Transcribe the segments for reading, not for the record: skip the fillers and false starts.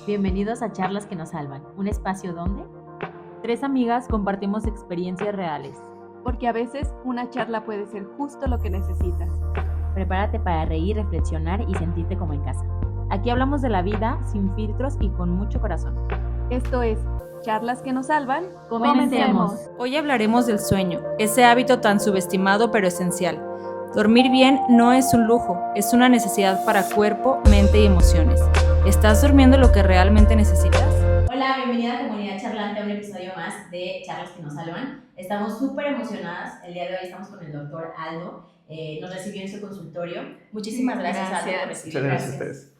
Bienvenidos a Charlas que nos salvan, un espacio donde tres amigas compartimos experiencias reales. Porque a veces una charla puede ser justo lo que necesitas. prepárate para reír, reflexionar y sentirte como en casa. Aquí hablamos de la vida sin filtros y con mucho corazón. Esto es Charlas que nos salvan. Comencemos. Hoy hablaremos del sueño, ese hábito tan subestimado pero esencial. Dormir bien no es un lujo, es una necesidad para cuerpo, mente y emociones. ¿Estás durmiendo lo que realmente necesitas? Hola, bienvenida a Comunidad Charlante a un episodio más de Charlas que nos salvan. Estamos súper emocionadas. El día de hoy estamos con el doctor Aldo. Nos recibió en su consultorio. Muchísimas gracias, Aldo, por recibirnos. Gracias a ustedes.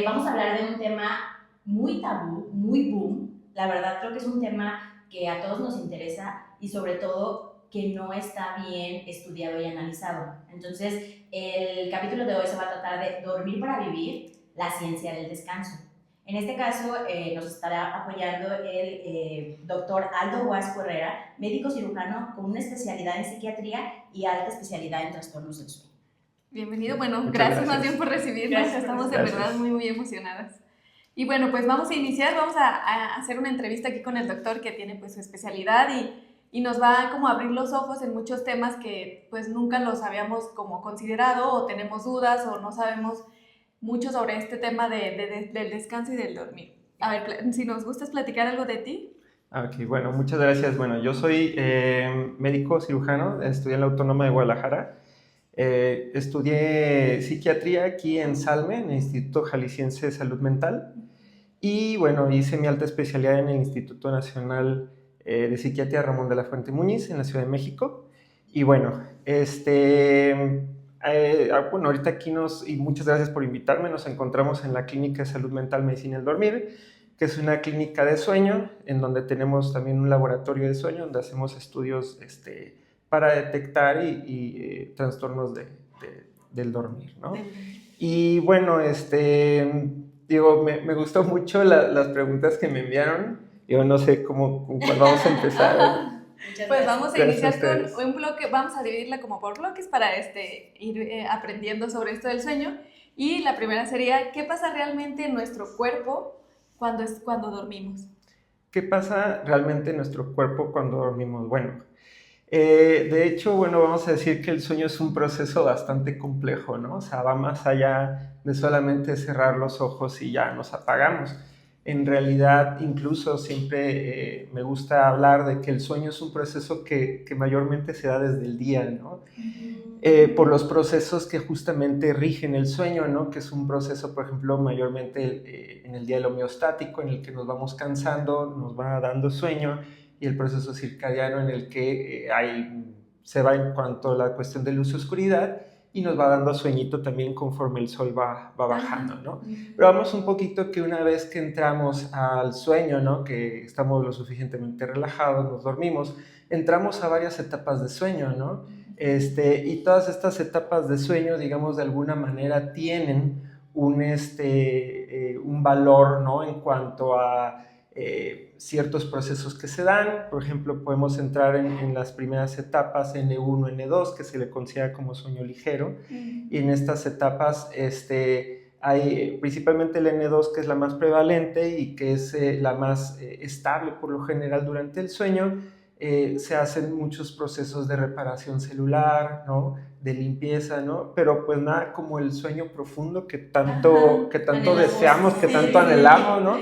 Vamos a hablar de un tema muy tabú, muy boom. La verdad creo que es un tema que a todos nos interesa y sobre todo que no está bien estudiado y analizado. Entonces, el capítulo de hoy se va a tratar de dormir para vivir, la ciencia del descanso. En este caso, nos estará apoyando el doctor Aldo Guasco Herrera, médico cirujano con una especialidad en psiquiatría y alta especialidad en trastornos del sueño. Bienvenido, bueno, Muchas gracias gracias. más bien por recibirnos, estamos de verdad muy emocionadas. Y bueno, pues vamos a iniciar, vamos a hacer una entrevista aquí con el doctor que tiene pues su especialidad y nos va como a abrir los ojos en muchos temas que pues nunca los habíamos como considerado o tenemos dudas o no sabemos mucho sobre este tema del descanso y del dormir. A ver, si nos gustas platicar algo de ti. Ok, bueno, muchas gracias. Bueno, yo soy médico cirujano, estudié en la Autónoma de Guadalajara. Estudié psiquiatría aquí en Salme, en el Instituto Jalisciense de Salud Mental. Y bueno, hice mi alta especialidad en el Instituto Nacional de Psiquiatría Ramón de la Fuente Muñiz, en la Ciudad de México. Y bueno, ahorita aquí y muchas gracias por invitarme, nos encontramos en la Clínica de Salud Mental, Medicina del Dormir, que es una clínica de sueño, en donde tenemos también un laboratorio de sueño, donde hacemos estudios para detectar trastornos del dormir, ¿no? Y bueno, me gustó mucho las preguntas que me enviaron. Yo no sé con cuál vamos a empezar. Pues vamos a iniciar ustedes. con un bloque, vamos a dividirla como por bloques para ir aprendiendo sobre esto del sueño. Y la primera sería, ¿qué pasa realmente en nuestro cuerpo cuando dormimos? ¿Qué pasa realmente en nuestro cuerpo cuando dormimos? Bueno, de hecho, vamos a decir que el sueño es un proceso bastante complejo, ¿no? O sea, va más allá de solamente cerrar los ojos y ya nos apagamos. En realidad, incluso siempre me gusta hablar de que el sueño es un proceso que mayormente se da desde el día, ¿no? Por los procesos que justamente rigen el sueño, ¿no? Que es un proceso, por ejemplo, mayormente en el día del homeostático, en el que nos vamos cansando, nos va dando sueño, y el proceso circadiano en el que se va en cuanto a la cuestión de luz y oscuridad y nos va dando sueñito también conforme el sol va bajando, ¿no? Pero vamos un poquito que una vez que entramos al sueño, ¿no? Que estamos lo suficientemente relajados, nos dormimos, entramos a varias etapas de sueño, ¿no? Y todas estas etapas de sueño, digamos, de alguna manera tienen un valor, ¿no? En cuanto a ciertos procesos que se dan. Por ejemplo, podemos entrar en las primeras etapas, N1, N2, que se le considera como sueño ligero, y en estas etapas hay principalmente el N2, que es la más prevalente y que es la más estable por lo general durante el sueño. Se hacen muchos procesos de reparación celular, ¿no? De limpieza, ¿no? Pero pues nada como el sueño profundo que tanto deseamos, que tanto anhelamos, ¿no?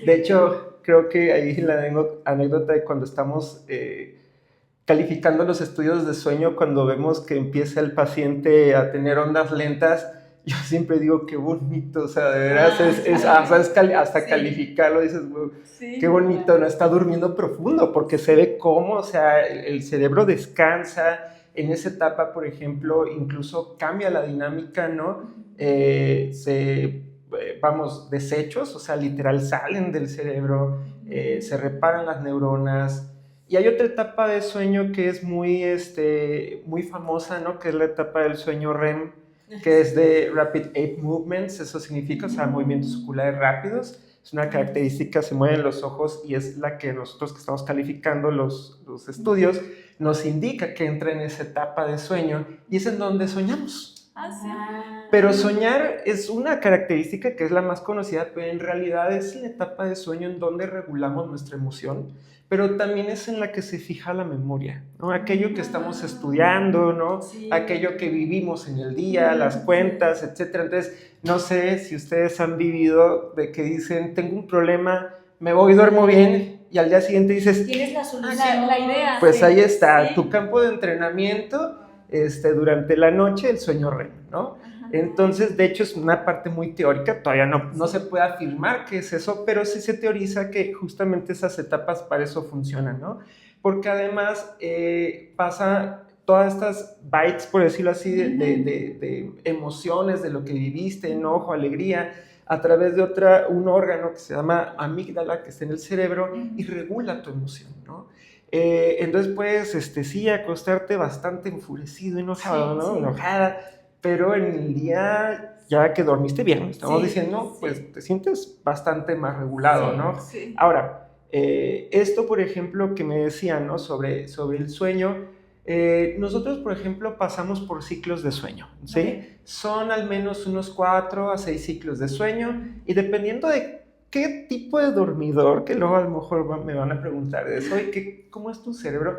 De hecho, creo que ahí la anécdota de cuando estamos calificando los estudios de sueño, cuando vemos que empieza el paciente a tener ondas lentas, yo siempre digo qué bonito, o sea, de veras hasta calificarlo, dices, sí, qué bonito, no está durmiendo profundo, porque se ve cómo, o sea, el cerebro descansa. En esa etapa, por ejemplo, incluso cambia la dinámica, ¿no? Desechos, o sea, literal salen del cerebro, se reparan las neuronas. Y hay otra etapa de sueño que es muy famosa, ¿no? Que es la etapa del sueño REM, que es de Rapid Eye Movements. Eso significa, o sea, movimientos oculares rápidos. Es una característica, se mueven los ojos y es la que nosotros que estamos calificando los estudios nos indica que entra en esa etapa de sueño y es en donde soñamos. Ah, sí. Pero soñar es una característica que es la más conocida, pero en realidad es la etapa de sueño en donde regulamos nuestra emoción, pero también es en la que se fija la memoria, ¿no? Aquello que estamos estudiando, ¿no? Sí. Aquello que vivimos en el día, las cuentas, etcétera. Entonces, no sé si ustedes han vivido de que dicen, tengo un problema, me voy, duermo bien, y al día siguiente dices, Tienes la solución. La idea. pues Sí, ahí está, sí. tu campo de entrenamiento durante la noche, el sueño REM, ¿no? Ajá. Entonces, de hecho, es una parte muy teórica, todavía no se puede afirmar que es eso, pero sí se teoriza que justamente esas etapas para eso funcionan, ¿no? Porque además pasa todas estas bytes, por decirlo así, de emociones, de lo que viviste, enojo, alegría, a través de un órgano que se llama amígdala, que está en el cerebro, y regula tu emoción, ¿no? Entonces puedes, sí, acostarte bastante enfurecido, enojado, Sí, ¿no? sí. Enojada, pero en el día, ya que dormiste bien, estamos Sí, diciendo, sí. pues te sientes bastante más regulado, Sí, ¿no? Sí. Ahora, esto, por ejemplo, que me decían, ¿no? Sobre el sueño, nosotros, por ejemplo, pasamos por ciclos de sueño, ¿sí? Ok. Son al menos unos 4 a 6 ciclos de sueño, y dependiendo de qué tipo de dormidor, que luego a lo mejor me van a preguntar de eso, oye, ¿cómo es tu cerebro?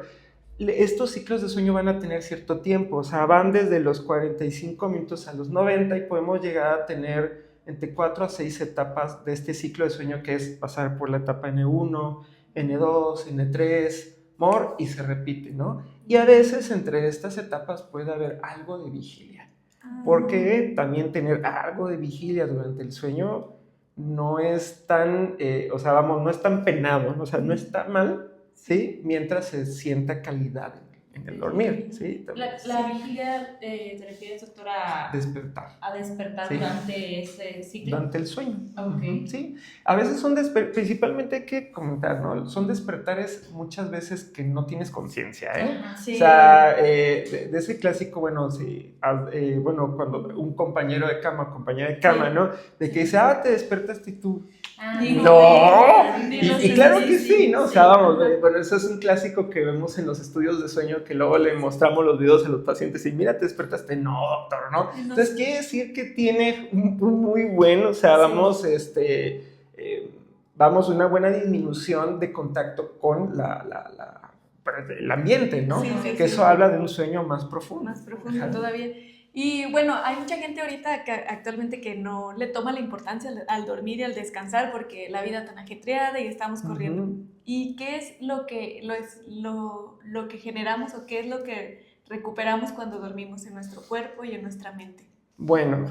Estos ciclos de sueño van a tener cierto tiempo, o sea, van desde los 45 minutos a los 90, y podemos llegar a tener entre 4 a 6 etapas de este ciclo de sueño, que es pasar por la etapa N1, N2, N3, MOR, y se repite, ¿no? Y a veces entre estas etapas puede haber algo de vigilia, porque también tener algo de vigilia durante el sueño no es tan, o sea, vamos, no es tan penado, ¿no? O sea, no está mal, ¿sí? Mientras se sienta calidad en el dormir, ¿sí? La vigilia, ¿te refieres, doctora, Despertar. a despertar Sí. durante ese ciclo? Durante el sueño. Ok. Sí. A veces son principalmente hay que comentar, ¿no? Son despertares muchas veces que no tienes conciencia, ¿eh? Ajá, sí. O sea, de ese clásico, bueno, sí, bueno, cuando un compañero de cama, compañera de cama, Sí. ¿no? De que dice, te despertaste y tú. Ah, ¡No! Ni Y los claro sí, que sí, ¿no? O sea, vamos, ajá. bueno, eso es un clásico que vemos en los estudios de sueño, que luego le mostramos los videos a los pacientes y mira, te despertaste. No, doctor, ¿no? Entonces, quiere decir que tiene un muy bueno, o sea, vamos, vamos, una buena disminución de contacto con el ambiente, ¿no? Sí, sí, que sí. eso habla de un sueño más profundo. Más profundo Ajá. todavía. Y bueno, hay mucha gente ahorita que actualmente que no le toma la importancia al dormir y al descansar porque la vida tan ajetreada y estamos corriendo. Uh-huh. ¿Y qué es lo que generamos o qué es lo que recuperamos cuando dormimos en nuestro cuerpo y en nuestra mente? Bueno,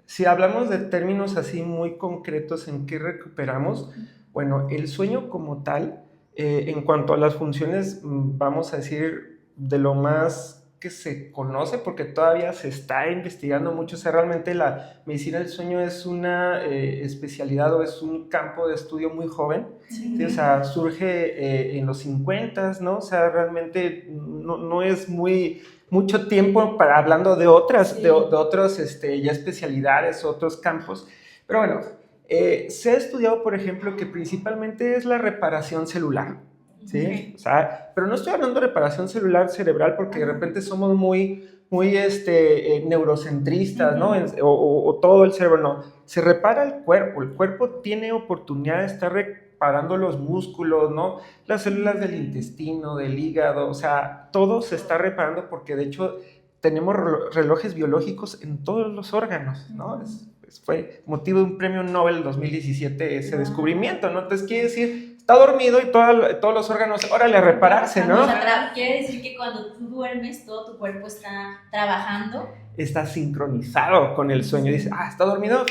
si hablamos de términos así muy concretos en qué recuperamos, bueno, el sueño como tal, en cuanto a las funciones, vamos a decir de lo más que se conoce, porque todavía se está investigando mucho, o sea, realmente la medicina del sueño es una especialidad o es un campo de estudio muy joven, ¿sí? O sea, surge en los 50, ¿no? O sea, realmente no es mucho tiempo para hablando de otras, sí. de otros ya especialidades, otros campos, pero bueno, se ha estudiado, por ejemplo, que principalmente es la reparación celular, ¿sí? Okay. O sea, pero no estoy hablando de reparación celular cerebral porque de repente somos muy neurocentristas, ¿no? O todo el cerebro, no. Se repara el cuerpo tiene oportunidad de estar reparando los músculos, ¿no? Las células del intestino, del hígado, o sea, todo se está reparando porque de hecho tenemos relojes biológicos en todos los órganos, ¿no? Fue motivo de un premio Nobel 2017 ese descubrimiento, ¿no? Entonces quiere decir, está dormido y todos los órganos, órale a repararse, ¿no? O sea, quiere decir que cuando tú duermes, todo tu cuerpo está trabajando. Está sincronizado con el sueño. Dice, está dormido,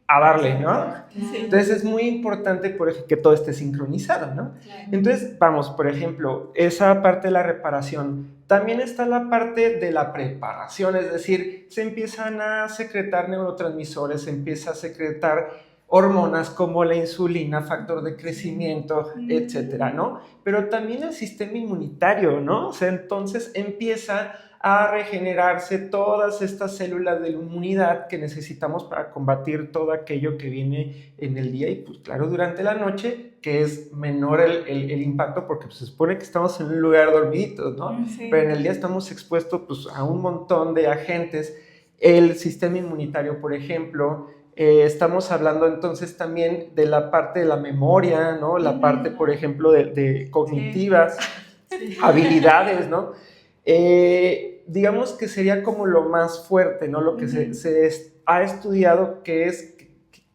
a darle, ¿no? Sí. Entonces es muy importante, por ejemplo, que todo esté sincronizado, ¿no? Claro. Entonces, vamos, por ejemplo, esa parte de la reparación. También está la parte de la preparación, es decir, se empiezan a secretar neurotransmisores, se empieza a secretar hormonas como la insulina, factor de crecimiento, etcétera, ¿no? Pero también el sistema inmunitario, ¿no? O sea, entonces empieza a regenerarse todas estas células de la inmunidad que necesitamos para combatir todo aquello que viene en el día y pues claro durante la noche, que es menor el impacto porque pues, se supone que estamos en un lugar dormiditos, ¿no? Sí. Pero en el día estamos expuestos pues, a un montón de agentes, el sistema inmunitario por ejemplo, estamos hablando entonces también de la parte de la memoria, ¿no? La parte por ejemplo de cognitivas, habilidades, ¿no? Digamos que sería como lo más fuerte, ¿no? Lo que se ha estudiado que es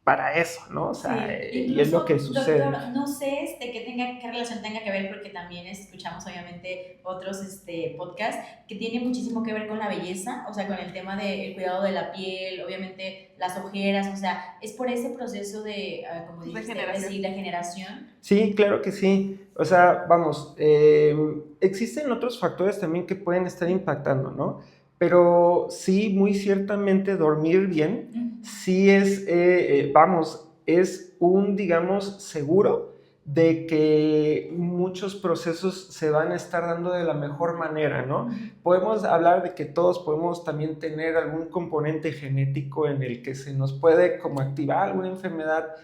para eso, ¿no? O sea, y es lo que sucede. Doctor, no sé qué relación tenga que ver, porque también escuchamos obviamente otros podcasts que tienen muchísimo que ver con la belleza, o sea, con el tema del cuidado de la piel, obviamente las ojeras, o sea, es por ese proceso de, como dijiste, la generación. Sí, claro que sí. O sea, vamos, existen otros factores también que pueden estar impactando, ¿no? Pero sí, muy ciertamente dormir bien, sí es, es un, digamos, seguro de que muchos procesos se van a estar dando de la mejor manera, ¿no? Podemos hablar de que todos podemos también tener algún componente genético en el que se nos puede como activar alguna enfermedad,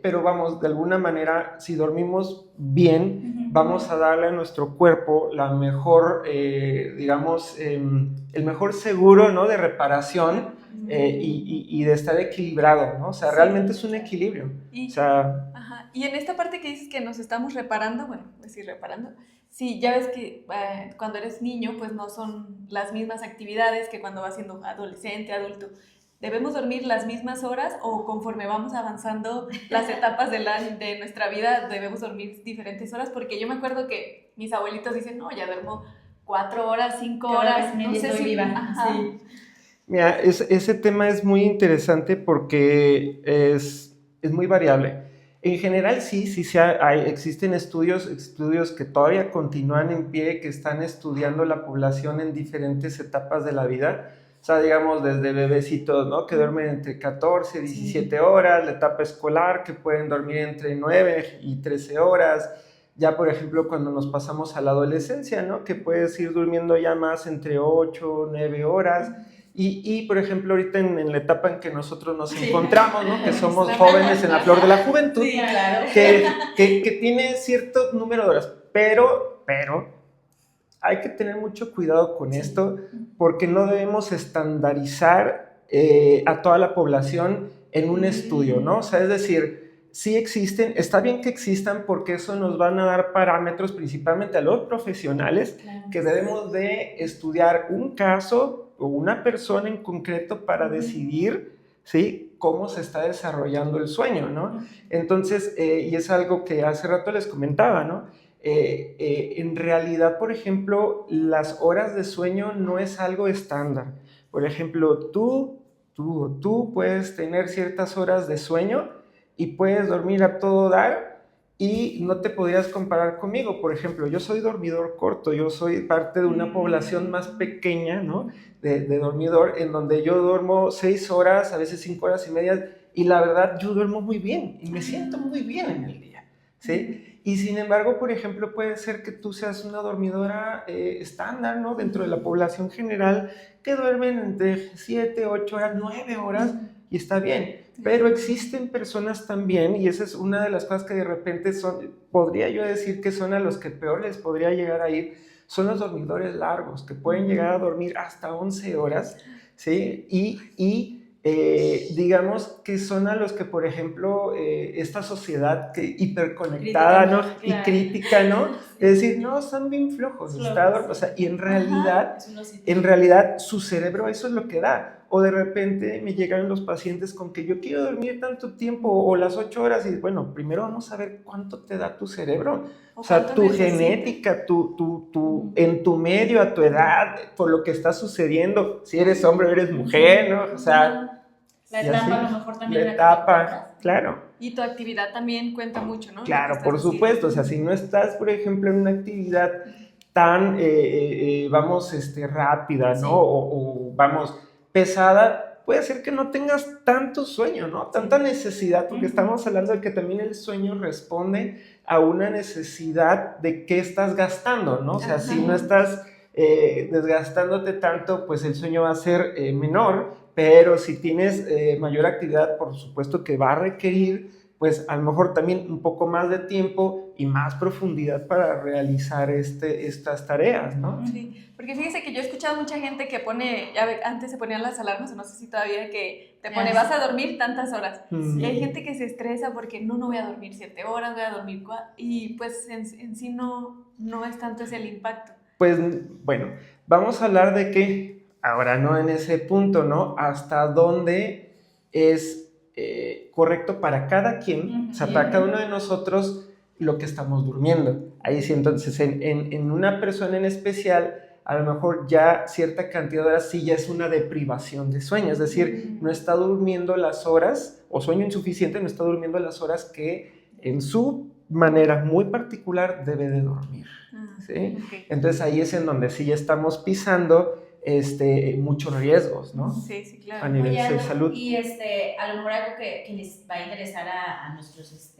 pero vamos, de alguna manera, si dormimos bien, vamos a darle a nuestro cuerpo la mejor, digamos, el mejor seguro, ¿no? De reparación y de estar equilibrado, ¿no? O sea, realmente es un equilibrio. O sea, y en esta parte que dices que nos estamos reparando, bueno, pues sí, reparando, sí, ya ves que cuando eres niño, pues no son las mismas actividades que cuando vas siendo adolescente, adulto. ¿Debemos dormir las mismas horas o conforme vamos avanzando las etapas de nuestra vida debemos dormir diferentes horas? Porque yo me acuerdo que mis abuelitos dicen, no, ya duermo 4 horas, 5 horas, no sé si... Sí. Mira, ese tema es muy interesante porque es muy variable. En general sí existen estudios que todavía continúan en pie, que están estudiando la población en diferentes etapas de la vida. O sea, digamos, desde bebecitos, ¿no? Que duermen entre 14 y 17 horas, la etapa escolar, que pueden dormir entre 9 y 13 horas. Ya, por ejemplo, cuando nos pasamos a la adolescencia, ¿no? Que puedes ir durmiendo ya más entre 8, 9 horas. Y por ejemplo, ahorita en la etapa en que nosotros nos encontramos, ¿no? Que somos jóvenes en la flor de la juventud, sí, claro. que tiene cierto número de horas, pero hay que tener mucho cuidado con esto porque no debemos estandarizar a toda la población en un estudio, ¿no? O sea, es decir, sí existen, está bien que existan porque eso nos van a dar parámetros principalmente a los profesionales, claro, que debemos de estudiar un caso o una persona en concreto para decidir, ¿sí?, cómo se está desarrollando el sueño, ¿no? Entonces, y es algo que hace rato les comentaba, ¿no? En realidad, por ejemplo, las horas de sueño no es algo estándar. Por ejemplo, tú puedes tener ciertas horas de sueño y puedes dormir a todo dar y no te podrías comparar conmigo. Por ejemplo, yo soy dormidor corto, yo soy parte de una población más pequeña, ¿no? De dormidor, en donde yo duermo 6 horas, a veces 5 horas y media, y la verdad yo duermo muy bien y me siento muy bien en el día, ¿sí? Y sin embargo, por ejemplo, puede ser que tú seas una dormidora estándar, ¿no? Dentro de la población general, que duermen entre 7, 8 horas, 9 horas, y está bien. Pero existen personas también, y esa es una de las cosas que de repente podría yo decir que son a los que peor les podría llegar a ir, son los dormidores largos, que pueden llegar a dormir hasta 11 horas, ¿sí? Digamos que son a los que, por ejemplo, esta sociedad hiperconectada, ¿no? Claro. Y crítica, ¿no? Es decir, no, están bien flojos, o sea, y en realidad su cerebro eso es lo que da. O de repente me llegan los pacientes con que yo quiero dormir tanto tiempo o las 8 horas y bueno, primero vamos a ver cuánto te da tu cerebro. O sea, tu genética, en tu medio, a tu edad, por lo que está sucediendo, si eres hombre o eres mujer, ¿no? O sea, la etapa a lo mejor también. La etapa, claro. Y tu actividad también cuenta mucho, ¿no? Claro, por supuesto. O sea, si no estás, por ejemplo, en una actividad tan, vamos, rápida, ¿no? Sí. O vamos, pesada, puede ser que no tengas tanto sueño, ¿no? Tanta necesidad, porque estamos hablando de que también el sueño responde a una necesidad de qué estás gastando, ¿no? O sea, si no estás desgastándote tanto, pues el sueño va a ser menor, pero si tienes mayor actividad, por supuesto que va a requerir, pues a lo mejor también un poco más de tiempo y más profundidad para realizar estas tareas, ¿no? Sí, porque fíjese que yo he escuchado mucha gente que pone, ya ve, antes se ponían las alarmas, o no sé si todavía, que te pone, vas a dormir tantas horas. Y hay gente que se estresa porque no voy a dormir 7 horas, voy a dormir 4, y pues en sí no es tanto ese el impacto. Pues bueno, vamos a hablar de que, ahora no en ese punto, ¿no? Hasta dónde es correcto para cada quien, o sea, para cada uno de nosotros, lo que estamos durmiendo. Ahí sí, entonces, en una persona en especial, a lo mejor ya cierta cantidad de horas sí ya es una deprivación de sueño, es decir, no está durmiendo las horas, o sueño insuficiente, no está durmiendo las horas que en su manera muy particular debe de dormir, ¿sí? Okay. Entonces ahí es en donde sí ya estamos pisando muchos riesgos, ¿no? Sí, sí, claro. A nivel de salud. Y a lo mejor algo que les va a interesar a nuestros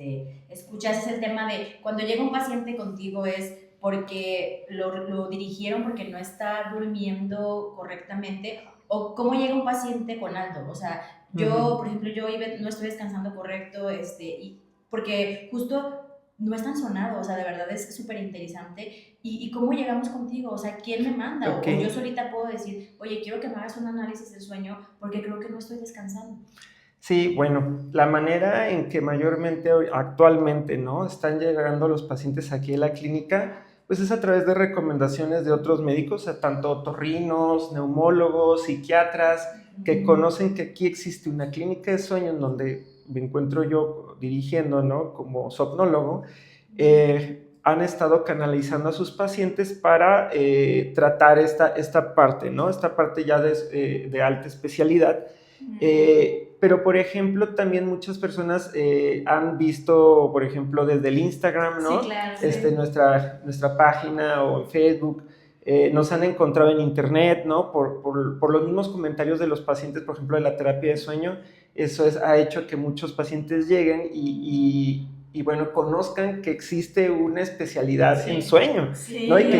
escuchas es el tema de cuando llega un paciente contigo es porque lo dirigieron porque no está durmiendo correctamente, o cómo llega un paciente con algo. O sea, yo, por ejemplo, no estoy descansando correcto, y porque justo no es tan sonado, o sea, de verdad es súper interesante. ¿Y cómo llegamos contigo? O sea, ¿quién me manda? Okay. O yo solita puedo decir, oye, quiero que me hagas un análisis del sueño porque creo que no estoy descansando. Sí, bueno, la manera en que mayormente actualmente, ¿no?, están llegando los pacientes aquí a la clínica, pues es a través de recomendaciones de otros médicos, tanto otorrinos, neumólogos, psiquiatras, que conocen que aquí existe una clínica de sueño en donde me encuentro yo dirigiendo, ¿no?, como somnólogo. Han estado canalizando a sus pacientes para tratar esta parte, ¿no?, esta parte ya de alta especialidad. Pero, por ejemplo, también muchas personas han visto, por ejemplo, desde el Instagram, ¿no? Sí, claro, sí. Nuestra página o en Facebook, nos han encontrado en internet, ¿no? Por los mismos comentarios de los pacientes, por ejemplo, de la terapia de sueño. Eso ha hecho que muchos pacientes lleguen y bueno, conozcan que existe una especialidad en sueño, sí, ¿no? Y que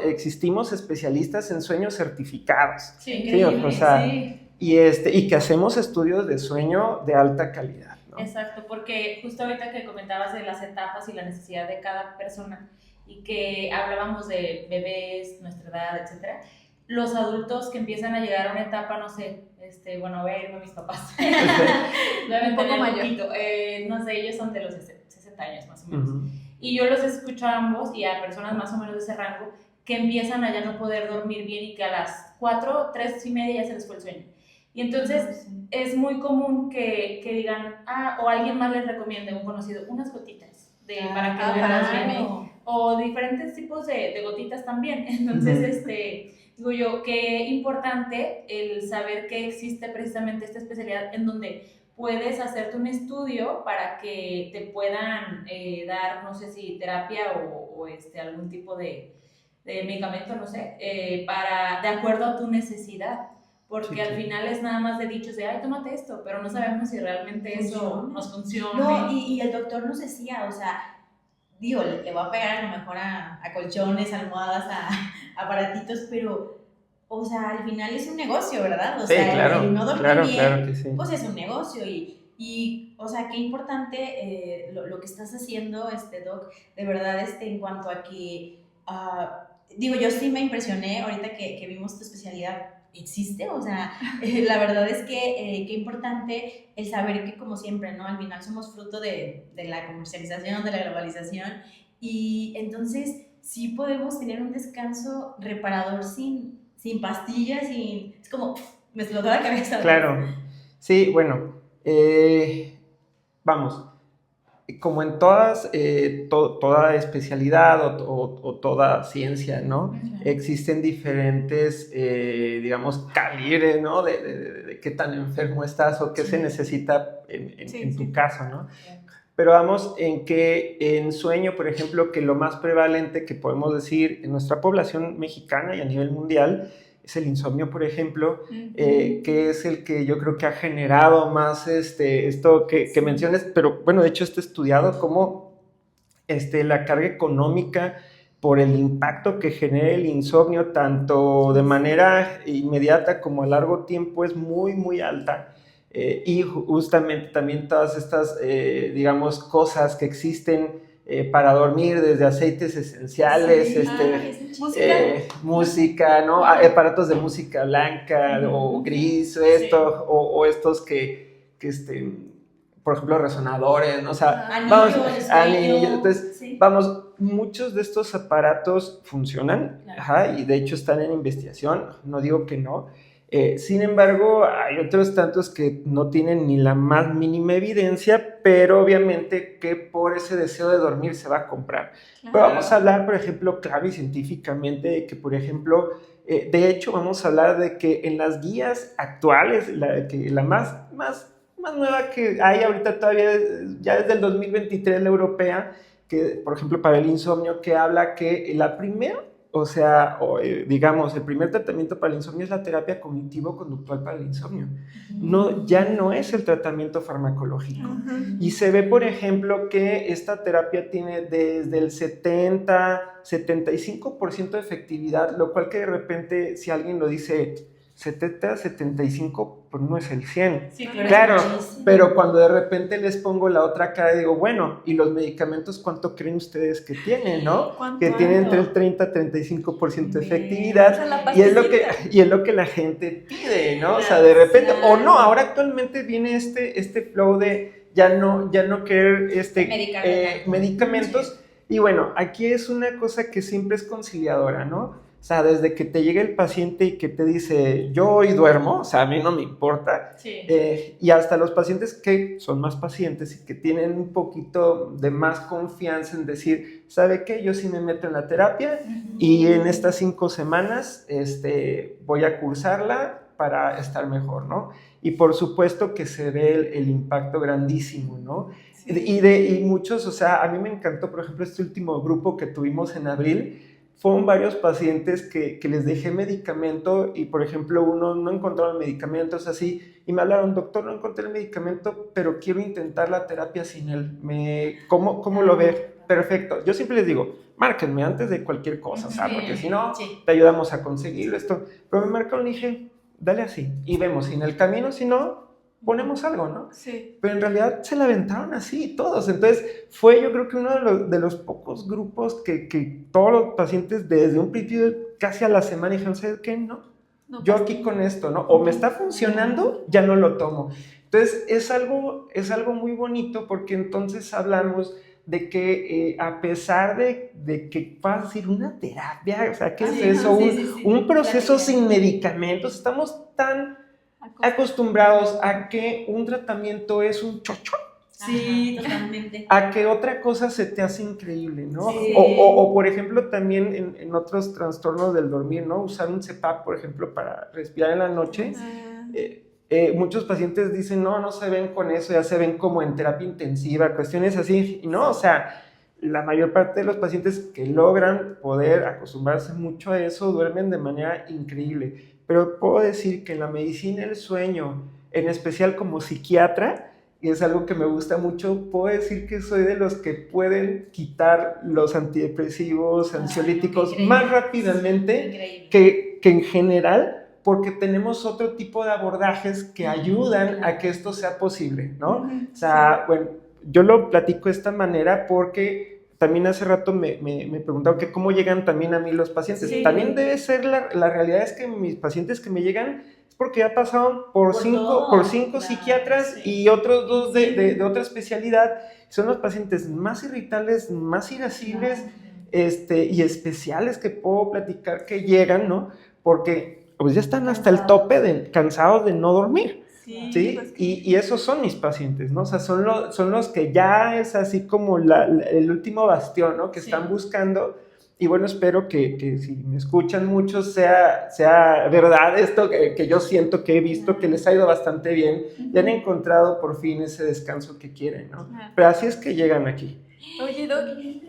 existimos especialistas en sueños certificados. Sí, ¿sí? O sea, sí. Y que hacemos estudios de sueño de alta calidad, ¿no? Exacto, porque justo ahorita que comentabas de las etapas y la necesidad de cada persona y que hablábamos de bebés, nuestra edad, etcétera, los adultos que empiezan a llegar a una etapa, no sé, bueno, voy a irme a mis papás, un poco mayor, no sé, ellos son de los 60 años más o menos, y yo los escucho a ambos y a personas más o menos de ese rango que empiezan a ya no poder dormir bien y que a las 4, 3:30 ya se les fue el sueño. Y entonces es muy común que digan, o alguien más les recomiende, un conocido, unas gotitas para que duermas bien, o diferentes tipos de gotitas también. Entonces, digo yo, qué importante el saber que existe precisamente esta especialidad en donde puedes hacerte un estudio para que te puedan dar, no sé si terapia o algún tipo de medicamento, no sé, de acuerdo a tu necesidad. Porque al final es nada más de dichos de, ay, tómate esto, pero no sabemos si realmente eso nos funciona. No, y el doctor nos decía, o sea, digo, le voy a pegar a lo mejor a colchones, almohadas, a aparatitos, pero, o sea, al final es un negocio, ¿verdad? O sea, claro, el no dormir bien, claro que sí. Pues es un negocio y, o sea, qué importante lo que estás haciendo, Doc, de verdad, en cuanto a que, digo, yo sí me impresioné ahorita que vimos tu especialidad. Existe, o sea, la verdad es que qué importante el saber que, como siempre, ¿no? Al final somos fruto de la comercialización, de la globalización, y entonces sí podemos tener un descanso reparador sin pastillas, es como, me explotó la cabeza. Claro, sí, bueno, vamos, como en todas, toda especialidad o toda ciencia, ¿no? Uh-huh. Existen diferentes, digamos, calibres, ¿no? De qué tan enfermo estás o qué se necesita en tu caso, ¿no? Sí. Pero vamos en que en sueño, por ejemplo, que lo más prevalente que podemos decir en nuestra población mexicana y a nivel mundial es el insomnio, por ejemplo, que es el que yo creo que ha generado más esto que mencionas, pero bueno, de hecho está estudiado como la carga económica por el impacto que genera el insomnio, tanto de manera inmediata como a largo tiempo, es muy, muy alta. Y justamente también todas estas, digamos, cosas que existen para dormir, desde aceites esenciales, música, ¿no? Aparatos de música blanca o gris, o estos que por ejemplo, resonadores, ¿no? O sea, anillos, entonces, vamos, muchos de estos aparatos funcionan, y de hecho están en investigación, no digo que no. Sin embargo, hay otros tantos que no tienen ni la más mínima evidencia, pero obviamente que por ese deseo de dormir se va a comprar. Pero vamos a hablar, por ejemplo, claro y científicamente, de que, por ejemplo, de hecho, vamos a hablar de que en las guías actuales, la más nueva que hay ahorita todavía, ya desde el 2023, la europea, que, por ejemplo, para el insomnio, que habla que la primera, digamos, el primer tratamiento para el insomnio es la terapia cognitivo-conductual para el insomnio. Ya no es el tratamiento farmacológico. Y se ve, por ejemplo, que esta terapia tiene desde el 70-75% de efectividad, lo cual que de repente, si alguien lo dice 70-75, pues no es el 100. Sí, claro, pero cuando de repente les pongo la otra cara, digo, bueno, ¿y los medicamentos cuánto creen ustedes que tienen, no? Que tienen entre el 30-35% de efectividad, y es lo que la gente pide, ¿no? O sea, de repente, o no, ahora actualmente viene este flow de ya no querer medicamentos, y bueno, aquí es una cosa que siempre es conciliadora, ¿no? O sea, desde que te llega el paciente y que te dice, yo hoy duermo, o sea, a mí no me importa, y hasta los pacientes que son más pacientes y que tienen un poquito de más confianza en decir, ¿sabe qué? Yo sí me meto en la terapia y en estas 5 semanas voy a cursarla para estar mejor, ¿no? Y por supuesto que se ve el impacto grandísimo, ¿no? Y muchos, o sea, a mí me encantó, por ejemplo, este último grupo que tuvimos en abril. Fueron varios pacientes que les dejé medicamento y, por ejemplo, uno no encontraron medicamentos así y me hablaron, doctor, no encontré el medicamento, pero quiero intentar la terapia sin él. ¿Cómo lo ve? Perfecto. Yo siempre les digo, márquenme antes de cualquier cosa, o sea, porque si no, te ayudamos a conseguirlo, esto. Pero me marcaron y dije, dale así y vemos si en el camino, si no, ponemos algo, ¿no? Sí. Pero en realidad se la aventaron así todos. Entonces fue, yo creo que uno de los pocos grupos que todos los pacientes desde un principio casi a la semana dijeron, ¿sabes qué? No, yo aquí con esto, ¿no? O me está funcionando, ya no lo tomo. Entonces es algo muy bonito, porque entonces hablamos de que a pesar de que vas a decir una terapia, o sea, ¿qué es eso? Un proceso sin medicamentos, estamos tan acostumbrados a que un tratamiento es un chocho. Sí, totalmente. A que otra cosa se te hace increíble, ¿no? Sí. O por ejemplo, también en otros trastornos del dormir, ¿no? Usar un CPAP, por ejemplo, para respirar en la noche. Muchos pacientes dicen, no se ven con eso, ya se ven como en terapia intensiva, cuestiones así, y no, o sea, la mayor parte de los pacientes que logran poder acostumbrarse mucho a eso duermen de manera increíble. Pero puedo decir que en la medicina del sueño, en especial como psiquiatra, y es algo que me gusta mucho, puedo decir que soy de los que pueden quitar los antidepresivos, ansiolíticos más rápidamente que en general, porque tenemos otro tipo de abordajes que ayudan a que esto sea posible, ¿no? O sea, bueno, yo lo platico de esta manera porque también hace rato me preguntaron que cómo llegan también a mí los pacientes. Sí. También debe ser, la realidad es que mis pacientes que me llegan es porque ya pasaron por cinco psiquiatras, y otros 2 de otra especialidad. Son los pacientes más irritables, más irascibles, y especiales que puedo platicar que llegan, ¿no? Porque pues ya están hasta el tope cansados de no dormir. Sí. Pues y esos son mis pacientes, ¿no? O sea, son los que ya es así como el último bastión, ¿no? Que están buscando. Y bueno, espero que si me escuchan muchos sea verdad esto que yo siento, que he visto, que les ha ido bastante bien y han encontrado por fin ese descanso que quieren, ¿no? Pero así es que llegan aquí. Oye, Doc,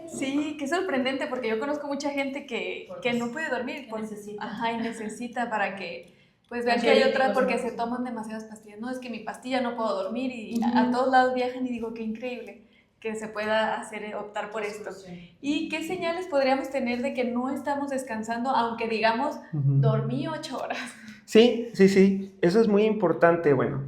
sí, qué sorprendente, porque yo conozco mucha gente que no puede dormir. Y necesita para que pues vean que hay otras, porque se toman demasiadas pastillas. No, es que mi pastilla no puedo dormir, y a todos lados viajan, y digo, qué increíble que se pueda optar por esto. ¿Y qué señales podríamos tener de que no estamos descansando, aunque digamos, dormí 8 horas? Sí, eso es muy importante. Bueno,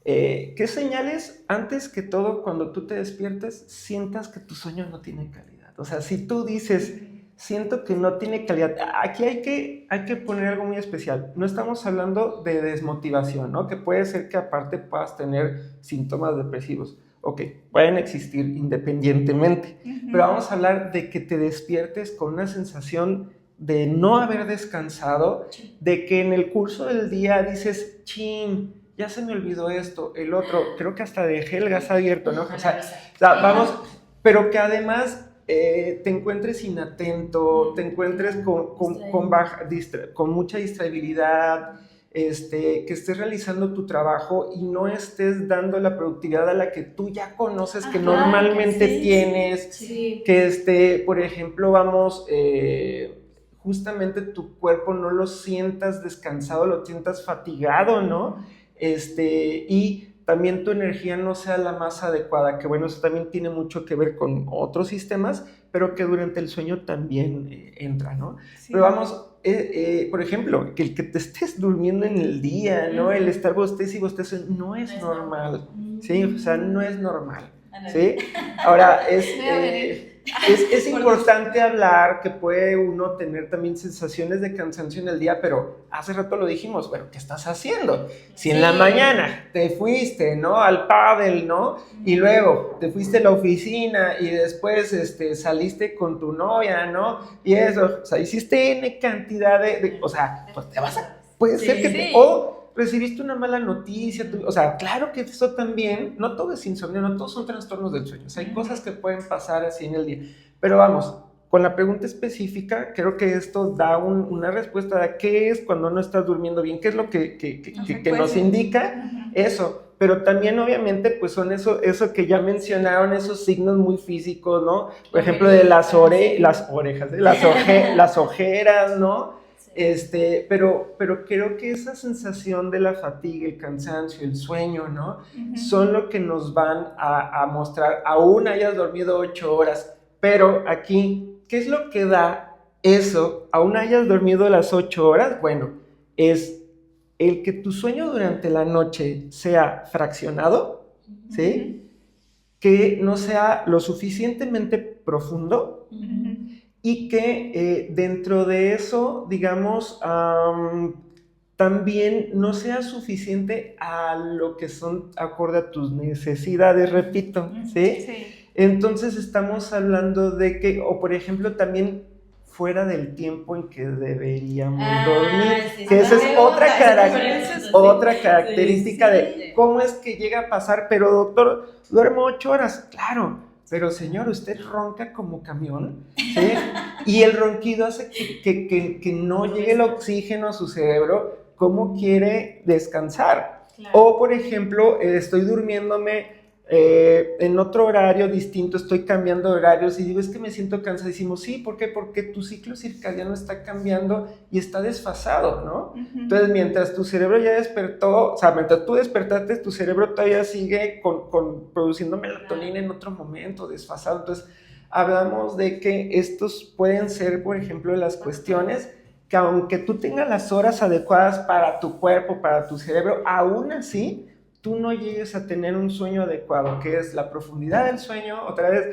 ¿qué señales? Antes que todo, cuando tú te despiertes, sientas que tu sueño no tiene calidad. O sea, si tú dices, siento que no tiene calidad, aquí hay que poner algo muy especial. No estamos hablando de desmotivación, ¿no? Que puede ser que aparte puedas tener síntomas depresivos. Ok, pueden existir independientemente, pero vamos a hablar de que te despiertes con una sensación de no haber descansado, de que en el curso del día dices, chin, ya se me olvidó esto, el otro, creo que hasta dejé el gas abierto, ¿no? O sea, vamos, pero que además te encuentres inatento, te encuentres con mucha distraibilidad, que estés realizando tu trabajo y no estés dando la productividad a la que tú ya conoces, que normalmente tienes, que por ejemplo, vamos, justamente tu cuerpo no lo sientas descansado, lo sientas fatigado, ¿no? Y también tu energía no sea la más adecuada, que bueno, eso también tiene mucho que ver con otros sistemas, pero que durante el sueño también entra, ¿no? Sí. Pero vamos, por ejemplo, que el que te estés durmiendo en el día, ¿no? El estar bostez y bostez no es normal, ¿sí? O sea, no es normal, ¿sí? Ahora, es importante hablar que puede uno tener también sensaciones de cansancio en el día, pero hace rato lo dijimos, bueno, ¿qué estás haciendo? Si en la mañana te fuiste, ¿no? Al pádel, ¿no? Y luego te fuiste a la oficina y después saliste con tu novia, ¿no? Y eso, o sea, hiciste N cantidad o sea, pues te vas a, puede ser que recibiste una mala noticia, o sea, claro que eso también, no todo es insomnio, no todos son trastornos del sueño, o sea, hay cosas que pueden pasar así en el día, pero vamos, con la pregunta específica, creo que esto da una respuesta de qué es cuando no estás durmiendo bien, qué es lo que nos indica eso, pero también obviamente pues son eso que ya mencionaron, esos signos muy físicos, ¿no? Por ejemplo, de las orejas, las ojeras, ¿no? Pero creo que esa sensación de la fatiga, el cansancio, el sueño, ¿no? Son lo que nos van a mostrar, aún hayas dormido 8 horas, pero aquí, ¿qué es lo que da eso? Aún hayas dormido las 8 horas, bueno, es el que tu sueño durante la noche sea fraccionado, ¿sí? Que no sea lo suficientemente profundo, y que dentro de eso, digamos, también no sea suficiente a lo que son acorde a tus necesidades, repito, ¿sí? Entonces estamos hablando de que, o por ejemplo, también fuera del tiempo en que deberíamos dormir, que esa es otra característica de cómo es que llega a pasar, pero doctor, duermo 8 horas, claro. Pero señor, usted ronca como camión, ¿sí? Y el ronquido hace que no llegue el oxígeno a su cerebro. ¿Cómo quiere descansar? Claro. O, por ejemplo, estoy durmiéndome en otro horario distinto, estoy cambiando horarios y digo, es que me siento cansadísimo. Sí, ¿por qué? Porque tu ciclo circadiano está cambiando y está desfasado, ¿no? Entonces, mientras tu cerebro ya despertó, o sea, mientras tú despertaste, tu cerebro todavía sigue produciendo melatonina en otro momento, desfasado. Entonces, hablamos de que estos pueden ser, por ejemplo, las cuestiones que aunque tú tengas las horas adecuadas para tu cuerpo, para tu cerebro, aún así, tú no llegues a tener un sueño adecuado, que es la profundidad del sueño, otra vez,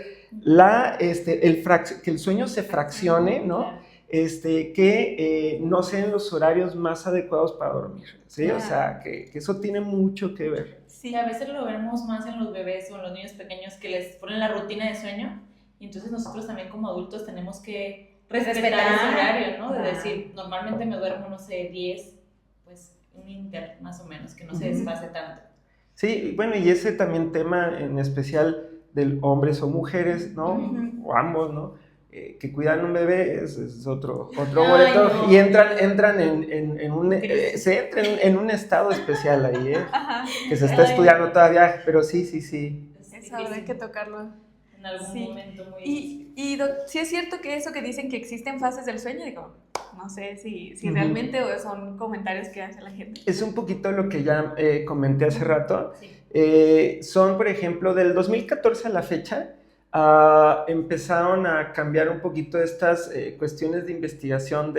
que el sueño se fraccione, ¿no? Que no sean los horarios más adecuados para dormir, ¿sí? Claro. O sea, que eso tiene mucho que ver. Sí, a veces lo vemos más en los bebés o en los niños pequeños que les ponen la rutina de sueño y entonces nosotros también como adultos tenemos que respetar ese horario, ¿no? De decir, normalmente me duermo, no sé, 10, pues un inter más o menos, que no se desfase tanto. Sí, bueno, y ese también tema en especial de hombres o mujeres, ¿no? O ambos, ¿no? Que cuidan un bebé es otro boleto. No. Y entran en un estado especial ahí, que se está estudiando todavía, pero sí. Eso habrá que tocarlo. En algún momento muy difícil. Y sí es cierto que eso que dicen que existen fases del sueño, digo, no sé si realmente o son comentarios que hace la gente. Es un poquito lo que ya comenté hace rato. Sí. Son, por ejemplo, del 2014 a la fecha, empezaron a cambiar un poquito estas cuestiones de investigación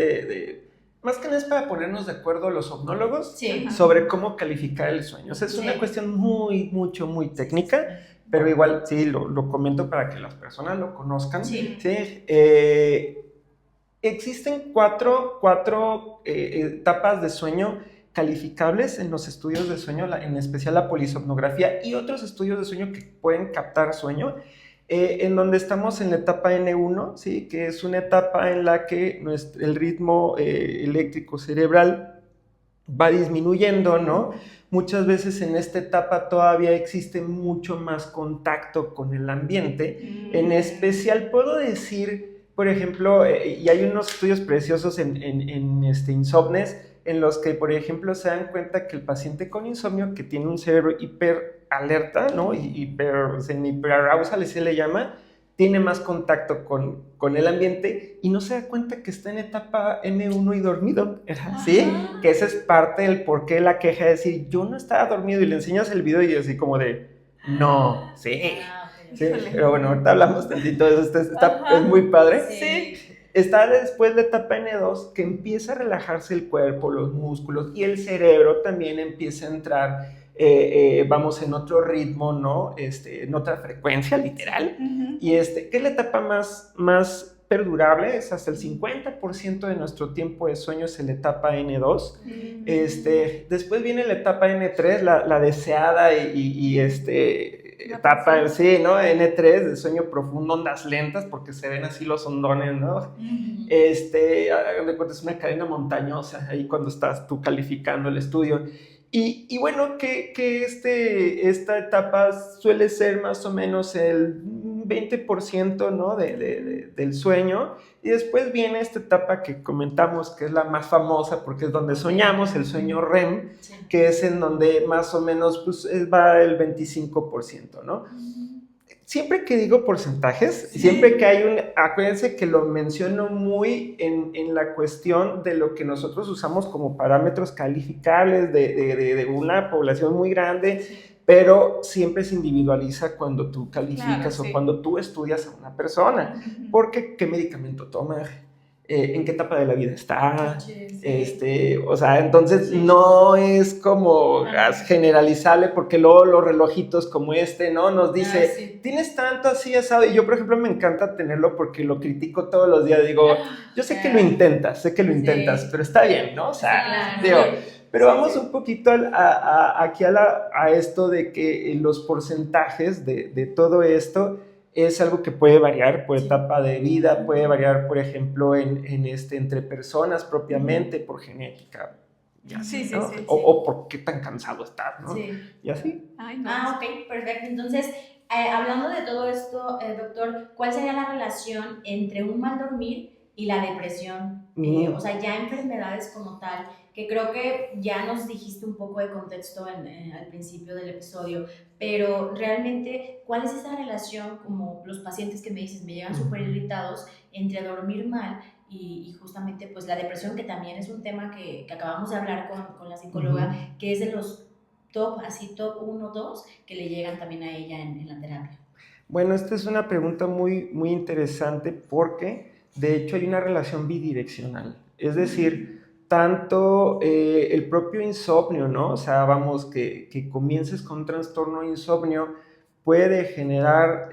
más que nada es para ponernos de acuerdo los somnólogos sobre cómo calificar el sueño. O sea, es una cuestión muy técnica, pero igual sí, lo comento para que las personas lo conozcan. Sí. ¿Sí? Existen cuatro etapas de sueño calificables en los estudios de sueño, en especial la polisomnografía y otros estudios de sueño que pueden captar sueño, en donde estamos en la etapa N1, ¿sí? Que es una etapa en la que el ritmo eléctrico cerebral va disminuyendo, ¿no? Muchas veces en esta etapa todavía existe mucho más contacto con el ambiente. En especial puedo decir, por ejemplo, y hay unos estudios preciosos en insomnes, en los que, por ejemplo, se dan cuenta que el paciente con insomnio que tiene un cerebro hiperalerta, ¿no? En hiperarousal se le llama, tiene más contacto con el ambiente y no se da cuenta que está en etapa N1 y dormido, ¿sí? Que esa es parte del por qué la queja de decir, yo no estaba dormido, y le enseñas el video y así como de, no, sí. Sí, pero bueno, ahorita hablamos tantito de eso, es muy padre. Sí. Está después la etapa N2, que empieza a relajarse el cuerpo, los músculos, y el cerebro también empieza a entrar, vamos, en otro ritmo, ¿no? En otra frecuencia, literal. Y que es la etapa más perdurable, es hasta el 50% de nuestro tiempo de sueño es en la etapa N2. Después viene la etapa N3, la deseada y etapa, sí, ¿no? N3, de sueño profundo, ondas lentas, porque se ven así los ondones, ¿no? De cuenta, es una cadena montañosa ahí cuando estás tú calificando el estudio. Y bueno, que esta etapa suele ser más o menos el 20%, ¿no? del sueño. Y después viene esta etapa que comentamos, que es la más famosa, porque es donde soñamos, el sueño REM, que es en donde más o menos pues, va el 25%, ¿no? Siempre que digo porcentajes, siempre que hay acuérdense que lo menciono muy en la cuestión de lo que nosotros usamos como parámetros calificables de una población muy grande, pero siempre se individualiza cuando tú calificas o cuando tú estudias a una persona, porque qué medicamento toma, en qué etapa de la vida está, o sea, entonces no es como generalizable, porque luego los relojitos como ¿no? Nos dice, tienes tanto así, asado, y yo, por ejemplo, me encanta tenerlo porque lo critico todos los días, digo, yo sé que lo intentas, pero está bien, ¿no? O sea, digo, pero vamos un poquito aquí a esto de que los porcentajes de todo esto es algo que puede variar por etapa de vida, puede variar, por ejemplo, entre personas propiamente, por genética, y así, ¿no? O por qué tan cansado estás, ¿no? Y así. Ok, perfecto. Entonces, hablando de todo esto, doctor, ¿cuál sería la relación entre un mal dormir y la depresión? O sea, ya enfermedades como tal, que creo que ya nos dijiste un poco de contexto al principio del episodio, pero realmente, ¿cuál es esa relación, como los pacientes que me dices, me llegan súper irritados, entre dormir mal y justamente pues la depresión, que también es un tema que acabamos de hablar con la psicóloga, que es de los top 1, 2, que le llegan también a ella en la terapia? Bueno, esta es una pregunta muy, muy interesante porque de hecho hay una relación bidireccional, es decir, tanto el propio insomnio, ¿no? O sea, vamos, que comiences con un trastorno de insomnio puede generar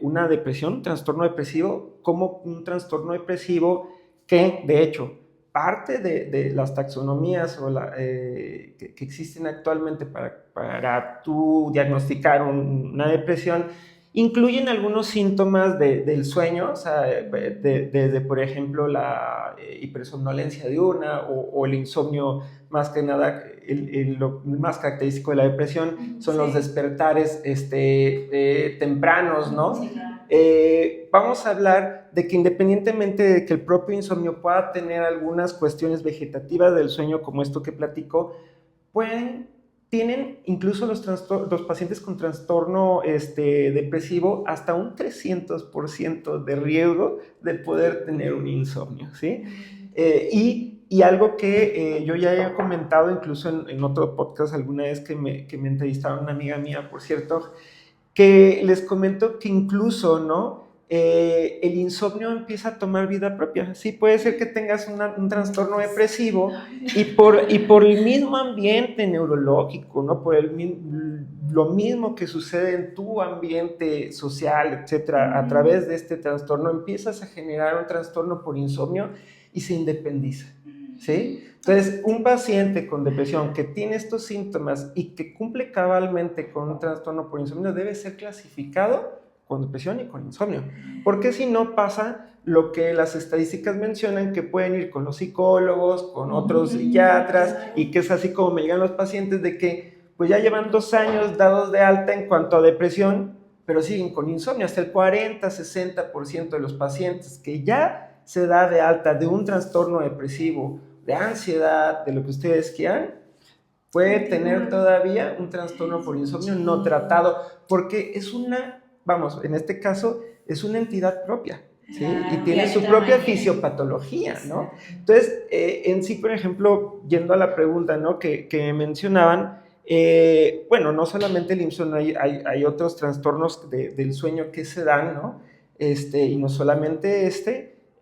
una depresión, un trastorno depresivo, como un trastorno depresivo que, de hecho, parte de las taxonomías que existen actualmente para tú diagnosticar una depresión, incluyen algunos síntomas del sueño, o sea, desde, por ejemplo, la hipersomnolencia diurna o el insomnio, más que nada, lo más característico de la depresión son los despertares tempranos, ¿no? Sí, claro. Vamos a hablar de que independientemente de que el propio insomnio pueda tener algunas cuestiones vegetativas del sueño, como esto que platico, tienen incluso los pacientes con trastorno depresivo hasta un 300% de riesgo de poder tener un insomnio, ¿sí? Y algo que yo ya he comentado incluso en otro podcast alguna vez que me entrevistaron una amiga mía, por cierto, que les comento que incluso, ¿no? El insomnio empieza a tomar vida propia. Sí, puede ser que tengas un trastorno depresivo y por el mismo ambiente neurológico, ¿no? Lo mismo que sucede en tu ambiente social, etcétera, a través de este trastorno empiezas a generar un trastorno por insomnio y se independiza, ¿sí? Entonces, un paciente con depresión que tiene estos síntomas y que cumple cabalmente con un trastorno por insomnio debe ser clasificado con depresión y con insomnio, porque si no pasa lo que las estadísticas mencionan, que pueden ir con los psicólogos, con otros psiquiatras, y que es así como me llegan los pacientes de que pues ya llevan 2 años dados de alta en cuanto a depresión, pero siguen con insomnio. Hasta el 40-60% de los pacientes que ya se da de alta de un trastorno depresivo, de ansiedad, de lo que ustedes quieran, puede tener todavía un trastorno por insomnio no tratado, porque es vamos, en este caso, es una entidad propia, ¿sí? Y tiene su propia fisiopatología, ¿no? Entonces, en sí, por ejemplo, yendo a la pregunta, ¿no? que mencionaban, bueno, no solamente el insomnio, hay otros trastornos del sueño que se dan, ¿no? Y no solamente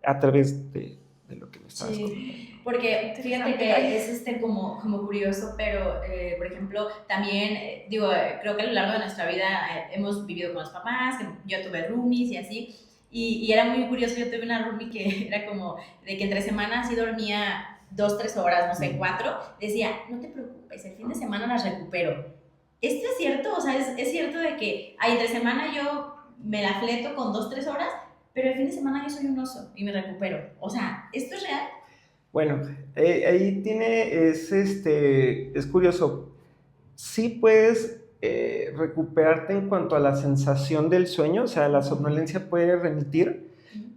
a través de lo que me estabas contando. Porque fíjate que es como curioso, pero por ejemplo, también, creo que a lo largo de nuestra vida hemos vivido con los papás, yo tuve roomies y así, y era muy curioso. Yo tuve una roomie que era como de que entre semanas sí dormía 2-3 horas, no sé, 4, decía, no te preocupes, el fin de semana las recupero. ¿Esto es cierto? O sea, es cierto de que entre semana yo me la fleto con 2-3 horas, pero el fin de semana yo soy un oso y me recupero. O sea, ¿esto es real? Bueno, ahí es curioso. Sí puedes recuperarte en cuanto a la sensación del sueño, o sea, la somnolencia puede remitir,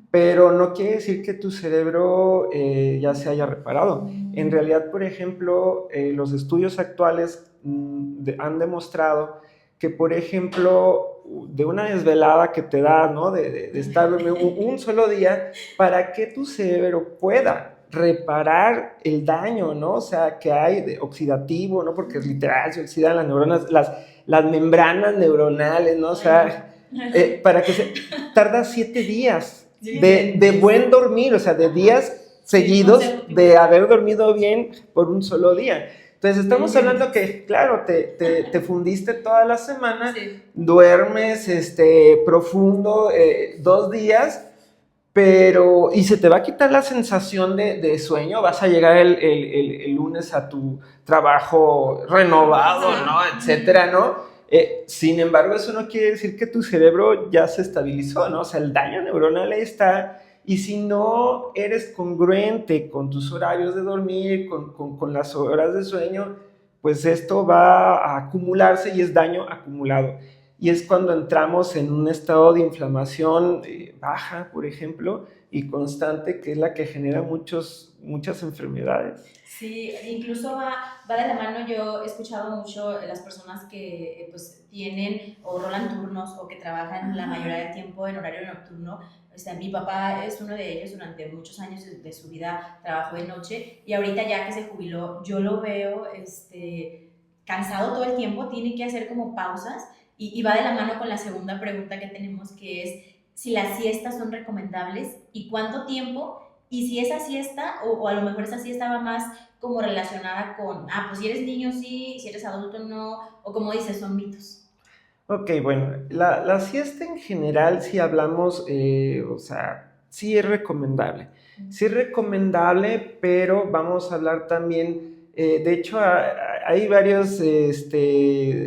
pero no quiere decir que tu cerebro ya se haya reparado. En realidad, por ejemplo, los estudios actuales han demostrado que, por ejemplo, de una desvelada que te da, ¿no? de estar un solo día, para que tu cerebro pueda reparar el daño, ¿no? O sea, que hay de oxidativo, ¿no? Porque es literal, se oxidan las neuronas, las membranas neuronales, ¿no? O sea, para que tarda 7 días de buen dormir, o sea, de días seguidos de haber dormido bien por un solo día. Entonces estamos hablando que, claro, te fundiste toda la semana, duermes profundo 2 días, y se te va a quitar la sensación de sueño, vas a llegar el lunes a tu trabajo renovado, ¿no? Etcétera, ¿no? Sin embargo, eso no quiere decir que tu cerebro ya se estabilizó, ¿no? O sea, el daño neuronal ahí está, y si no eres congruente con tus horarios de dormir, con las horas de sueño, pues esto va a acumularse y es daño acumulado. Y es cuando entramos en un estado de inflamación baja, por ejemplo, y constante, que es la que genera muchas enfermedades. Sí, incluso va de la mano. Yo he escuchado mucho las personas que pues tienen o rolan turnos o que trabajan la mayoría del tiempo en horario nocturno. Mi papá es uno de ellos. Durante muchos años de su vida trabajó de noche, y ahorita ya que se jubiló, yo lo veo cansado todo el tiempo, tiene que hacer como pausas. Y va de la mano con la segunda pregunta que tenemos, que es si las siestas son recomendables y cuánto tiempo, y si esa siesta, o a lo mejor esa siesta va más como relacionada con, pues si eres niño sí, si eres adulto no, o como dices, son mitos. Ok, bueno, la siesta en general, si hablamos, o sea, sí es recomendable. Sí es recomendable, pero vamos a hablar también, de hecho, hay varios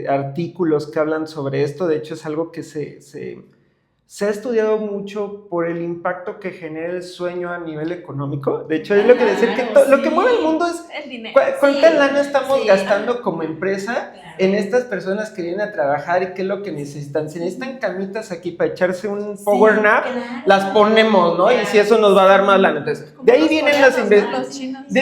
artículos que hablan sobre esto. De hecho, es algo que se ha estudiado mucho por el impacto que genera el sueño a nivel económico. De hecho, es lo que decir que lo que mueve el mundo es el dinero. ¿Cuánta lana estamos gastando como empresa en estas personas que vienen a trabajar, y qué es lo que necesitan? Si necesitan camitas aquí para echarse un power nap, las ponemos, ¿no? Y si eso nos va a dar más lana. Entonces, de ahí vienen las investigaciones. De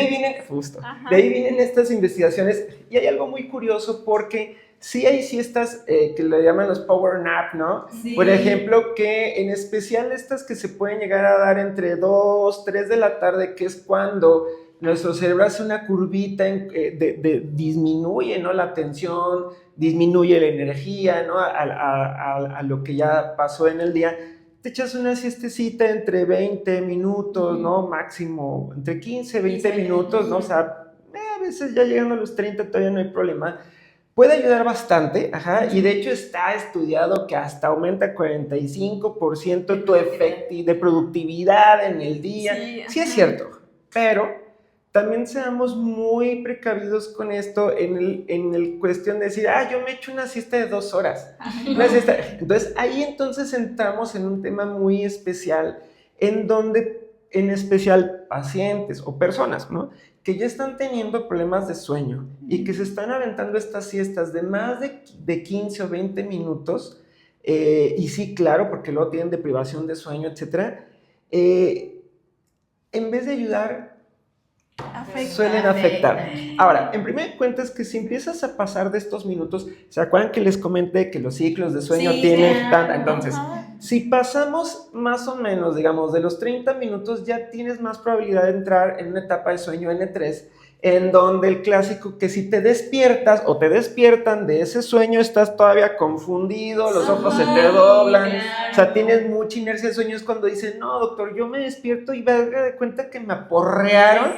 ahí vienen estas investigaciones. Y hay algo muy curioso, porque sí hay siestas que le llaman los power nap, ¿no? Sí. Por ejemplo, que en especial estas que se pueden llegar a dar entre 2, 3 de la tarde, que es cuando nuestro cerebro hace una curvita disminuye, ¿no? La tensión, disminuye la energía, ¿no? A lo que ya pasó en el día. Te echas una siestecita entre 20 minutos, ¿no? Máximo, entre 15, 20 minutos, ¿no? O sea, a veces ya llegando a los 30 todavía no hay problema. Puede ayudar bastante, ajá, y de hecho está estudiado que hasta aumenta 45% tu efecto de productividad en el día. Sí es cierto, pero también seamos muy precavidos con esto en el cuestión de decir, yo me echo una siesta de 2 horas. Una siesta. Entonces, ahí entonces entramos en un tema muy especial, en donde, en especial, pacientes o personas, ¿no?, que ya están teniendo problemas de sueño y que se están aventando estas siestas de más de 15 o 20 minutos, y sí, claro, porque luego tienen deprivación de sueño, etc. En vez de ayudar, suelen afectar. Ahora, en primer cuentas que si empiezas a pasar de estos minutos, ¿se acuerdan que les comenté que los ciclos de sueño tienen tanta? Entonces, si pasamos más o menos, digamos, de los 30 minutos, ya tienes más probabilidad de entrar en una etapa de sueño N3, en donde el clásico que si te despiertas o te despiertan de ese sueño, estás todavía confundido, los ojos se te doblan, o sea, tienes mucha inercia de sueño. Es cuando dicen, no, doctor, yo me despierto y me doy de cuenta que me aporrearon.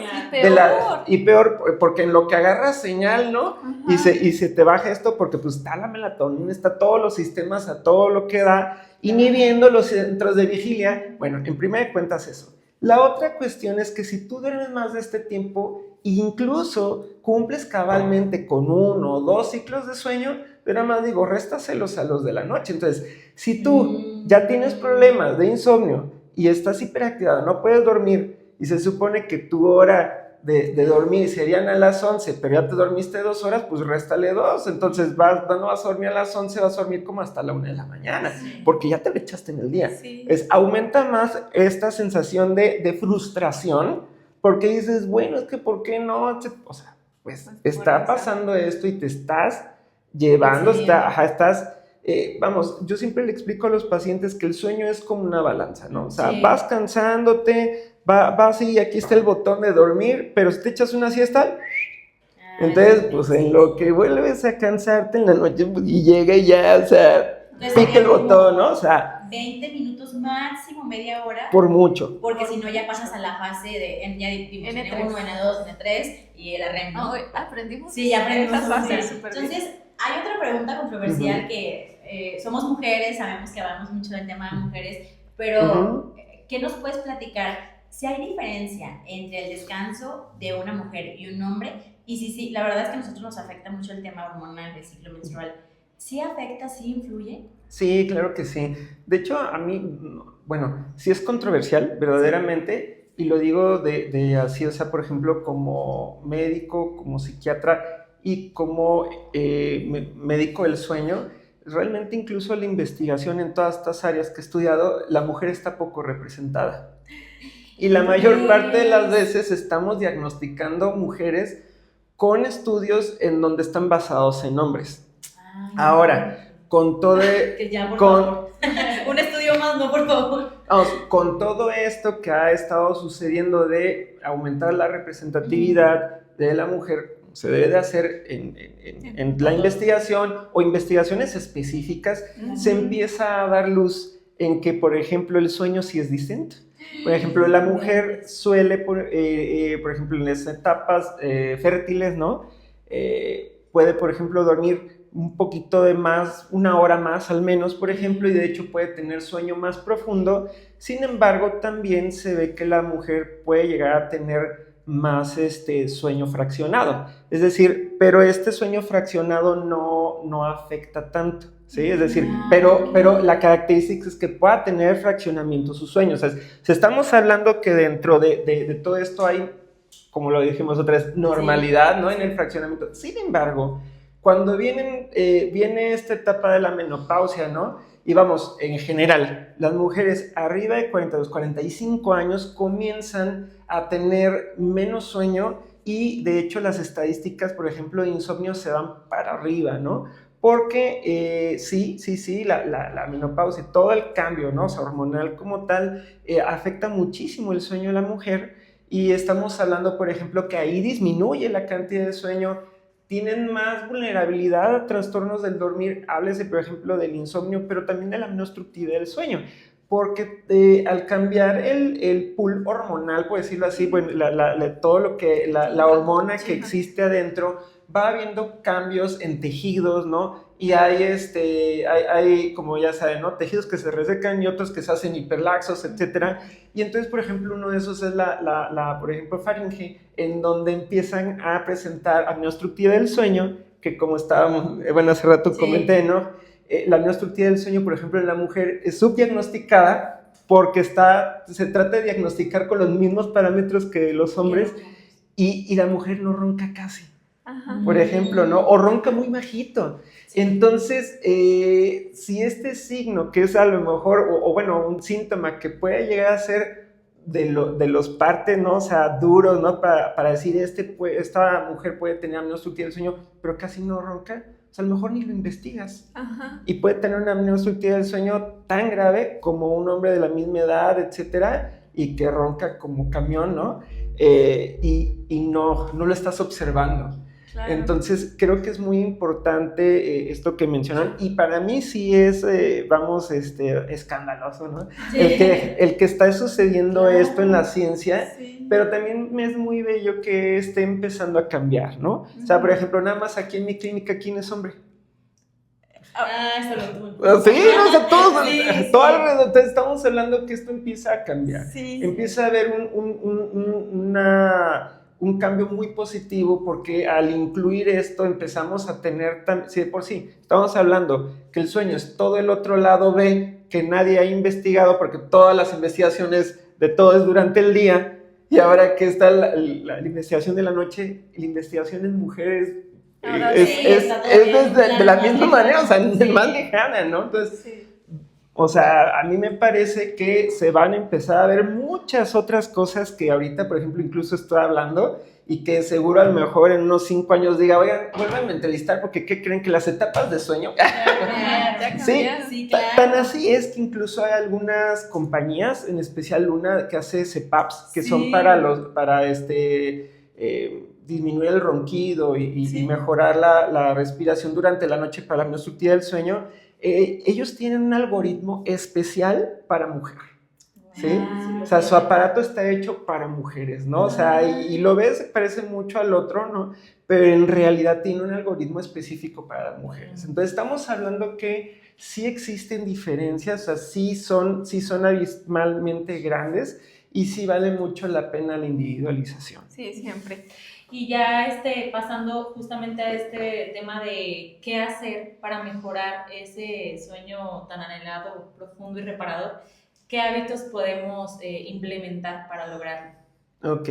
Y peor, porque en lo que agarras señal, ¿no? Y se te baja esto, porque pues está la melatonina, está todos los sistemas a todo lo que da, inhibiendo los centros de vigilia. Bueno, en primera cuentas eso. La otra cuestión es que si tú duermes más de este tiempo, incluso cumples cabalmente con 1 o 2 ciclos de sueño, pero nada más digo, réstaselos a los de la noche. Entonces, si tú ya tienes problemas de insomnio y estás hiperactivado, no puedes dormir, y se supone que tu hora de dormir serían a las 11, pero ya te dormiste 2 horas, pues réstale 2, entonces no vas a dormir a las 11, vas a dormir como hasta la 1 de la mañana, porque ya te lo echaste en el día. Aumenta más esta sensación de frustración, porque dices, bueno, es que ¿por qué no? O sea, pues está pasando esto y te estás llevando, vamos, yo siempre le explico a los pacientes que el sueño es como una balanza, ¿no? O sea, vas cansándote, vas y aquí está el botón de dormir, pero si te echas una siesta, entonces, pues en lo que vuelves a cansarte en la noche, pues, y llega y ya, o sea, pica el botón, ¿no? O sea, 20 minutos máximo, media hora. Por mucho. Porque si no ya pasas a la fase de, ya vimos N1, N2, N3 y el REM, ¿no? Aprendimos. Sí, ya aprendimos. Entonces, hay otra pregunta controversial que somos mujeres, sabemos que hablamos mucho del tema de mujeres, pero ¿qué nos puedes platicar? Si hay diferencia entre el descanso de una mujer y un hombre, y sí, la verdad es que a nosotros nos afecta mucho el tema hormonal del ciclo menstrual. ¿Sí afecta, sí influye? Sí, claro que sí. De hecho, a mí, bueno, sí es controversial, verdaderamente, y lo digo de así, o sea, por ejemplo, como médico, como psiquiatra y como médico del sueño, realmente incluso la investigación en todas estas áreas que he estudiado, la mujer está poco representada. Y la mayor parte de las veces estamos diagnosticando mujeres con estudios en donde están basados en hombres. Ahora, con todo... favor. Un estudio más, no, por favor. Vamos, con todo esto que ha estado sucediendo de aumentar la representatividad de la mujer, se debe de hacer en la investigación o investigaciones específicas, se empieza a dar luz en que, por ejemplo, el sueño sí es distinto. Por ejemplo, la mujer suele, por ejemplo, en las etapas fértiles, ¿no? Puede, por ejemplo, dormir un poquito de más, 1 hora más al menos, por ejemplo, y de hecho puede tener sueño más profundo. Sin embargo, también se ve que la mujer puede llegar a tener más sueño fraccionado. Es decir, pero este sueño fraccionado no afecta tanto, ¿sí? Es decir, pero la característica es que pueda tener fraccionamiento sus sueños. O sea, si estamos hablando que dentro de todo esto hay, como lo dijimos otra vez, normalidad, ¿no? En el fraccionamiento. Sin embargo, cuando viene esta etapa de la menopausia, ¿no? Y vamos, en general, las mujeres arriba de 42, 45 años comienzan a tener menos sueño y de hecho las estadísticas, por ejemplo, de insomnio se van para arriba, ¿no? Porque sí, la menopausia, todo el cambio, ¿no? O sea, hormonal como tal, afecta muchísimo el sueño de la mujer y estamos hablando, por ejemplo, que ahí disminuye la cantidad de sueño, tienen más vulnerabilidad a trastornos del dormir, háblese, por ejemplo, del insomnio, pero también de la apnea obstructiva del sueño, porque al cambiar el pool hormonal, por decirlo así, bueno, todo lo que, la hormona que existe adentro, va habiendo cambios en tejidos, ¿no? Y hay, como ya saben, ¿no? Tejidos que se resecan y otros que se hacen hiperlaxos, etcétera. Y entonces, por ejemplo, uno de esos es por ejemplo, faringe, en donde empiezan a presentar apnea obstructiva del sueño, que como estábamos, bueno, hace rato comenté, ¿no? La apnea obstructiva del sueño, por ejemplo, en la mujer es subdiagnosticada porque se trata de diagnosticar con los mismos parámetros que los hombres y la mujer no ronca casi. Ajá. Por ejemplo, ¿no? O ronca muy bajito. Sí. Entonces, si este signo, que es a lo mejor, o bueno, un síntoma que puede llegar a ser de los partes, ¿no? O sea, duros, ¿no? Para decir, esta mujer puede tener apnea obstructiva del sueño, pero casi no ronca, o sea, a lo mejor ni lo investigas. Ajá. Y puede tener una apnea obstructiva del sueño tan grave como un hombre de la misma edad, etcétera, y que ronca como camión, ¿no? Y no lo estás observando. Claro. Entonces, creo que es muy importante esto que mencionan, y para mí sí es, escandaloso, ¿no? Sí. El que está sucediendo esto en la ciencia, sí. Pero también es muy bello que esté empezando a cambiar, ¿no? O sea, por ejemplo, nada más aquí en mi clínica, ¿quién es hombre? Solo tú. Sí, o sea, todo alrededor. Entonces, estamos hablando que esto empieza a cambiar. Sí. Empieza a haber un cambio muy positivo, porque al incluir esto empezamos a tener, si de por sí estamos hablando que el sueño es todo el otro lado B que nadie ha investigado, porque todas las investigaciones de todo es durante el día, y ahora que está la investigación de la noche, la investigación en mujeres es de la misma manera, o sea, más lejana, ¿no? Entonces, sí. O sea, a mí me parece que se van a empezar a ver muchas otras cosas que ahorita, por ejemplo, incluso estoy hablando, y que seguro a lo mejor en unos 5 años diga, oigan, vuelvan a entrevistar, porque ¿qué creen? Que las etapas de sueño... Sí, claro. Tan así es que incluso hay algunas compañías, en especial una que hace CPAPs, que son para disminuir el ronquido y mejorar la respiración durante la noche para la apnea obstructiva del sueño. Ellos tienen un algoritmo especial para mujer, ¿sí? O sea, su aparato está hecho para mujeres, ¿no? O sea, y lo ves, parece mucho al otro, ¿no? Pero en realidad tiene un algoritmo específico para las mujeres. Entonces, estamos hablando que sí existen diferencias, o sea, sí son abismalmente grandes, y sí vale mucho la pena la individualización. Sí, siempre. Y ya pasando justamente a este tema de qué hacer para mejorar ese sueño tan anhelado, profundo y reparador, ¿qué hábitos podemos implementar para lograrlo? Ok.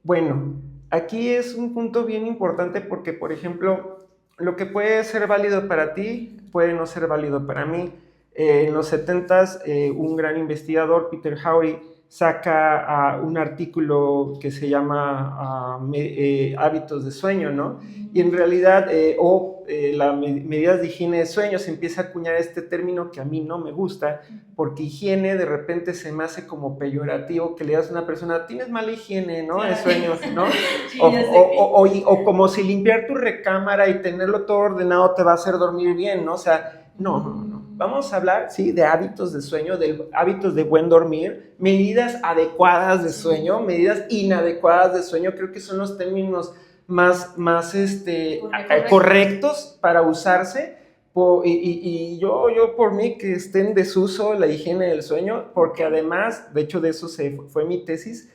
Bueno, aquí es un punto bien importante, porque, por ejemplo, lo que puede ser válido para ti puede no ser válido para mí. En los 70s, un gran investigador, Peter Hawley, saca un artículo que se llama Hábitos de sueño, ¿no? Y en realidad, las medidas de higiene de sueño, se empieza a acuñar este término que a mí no me gusta, porque higiene de repente se me hace como peyorativo, que le das a una persona, tienes mala higiene, ¿no? De sueño, ¿no? Sí, o como si limpiar tu recámara y tenerlo todo ordenado te va a hacer dormir bien, ¿no? O sea, no. Vamos a hablar, sí, de hábitos de sueño, de hábitos de buen dormir, medidas adecuadas de sueño, medidas inadecuadas de sueño. Creo que son los términos más correctos para usarse. Y yo por mí que esté en desuso la higiene del sueño, porque además, de hecho de eso fue mi tesis,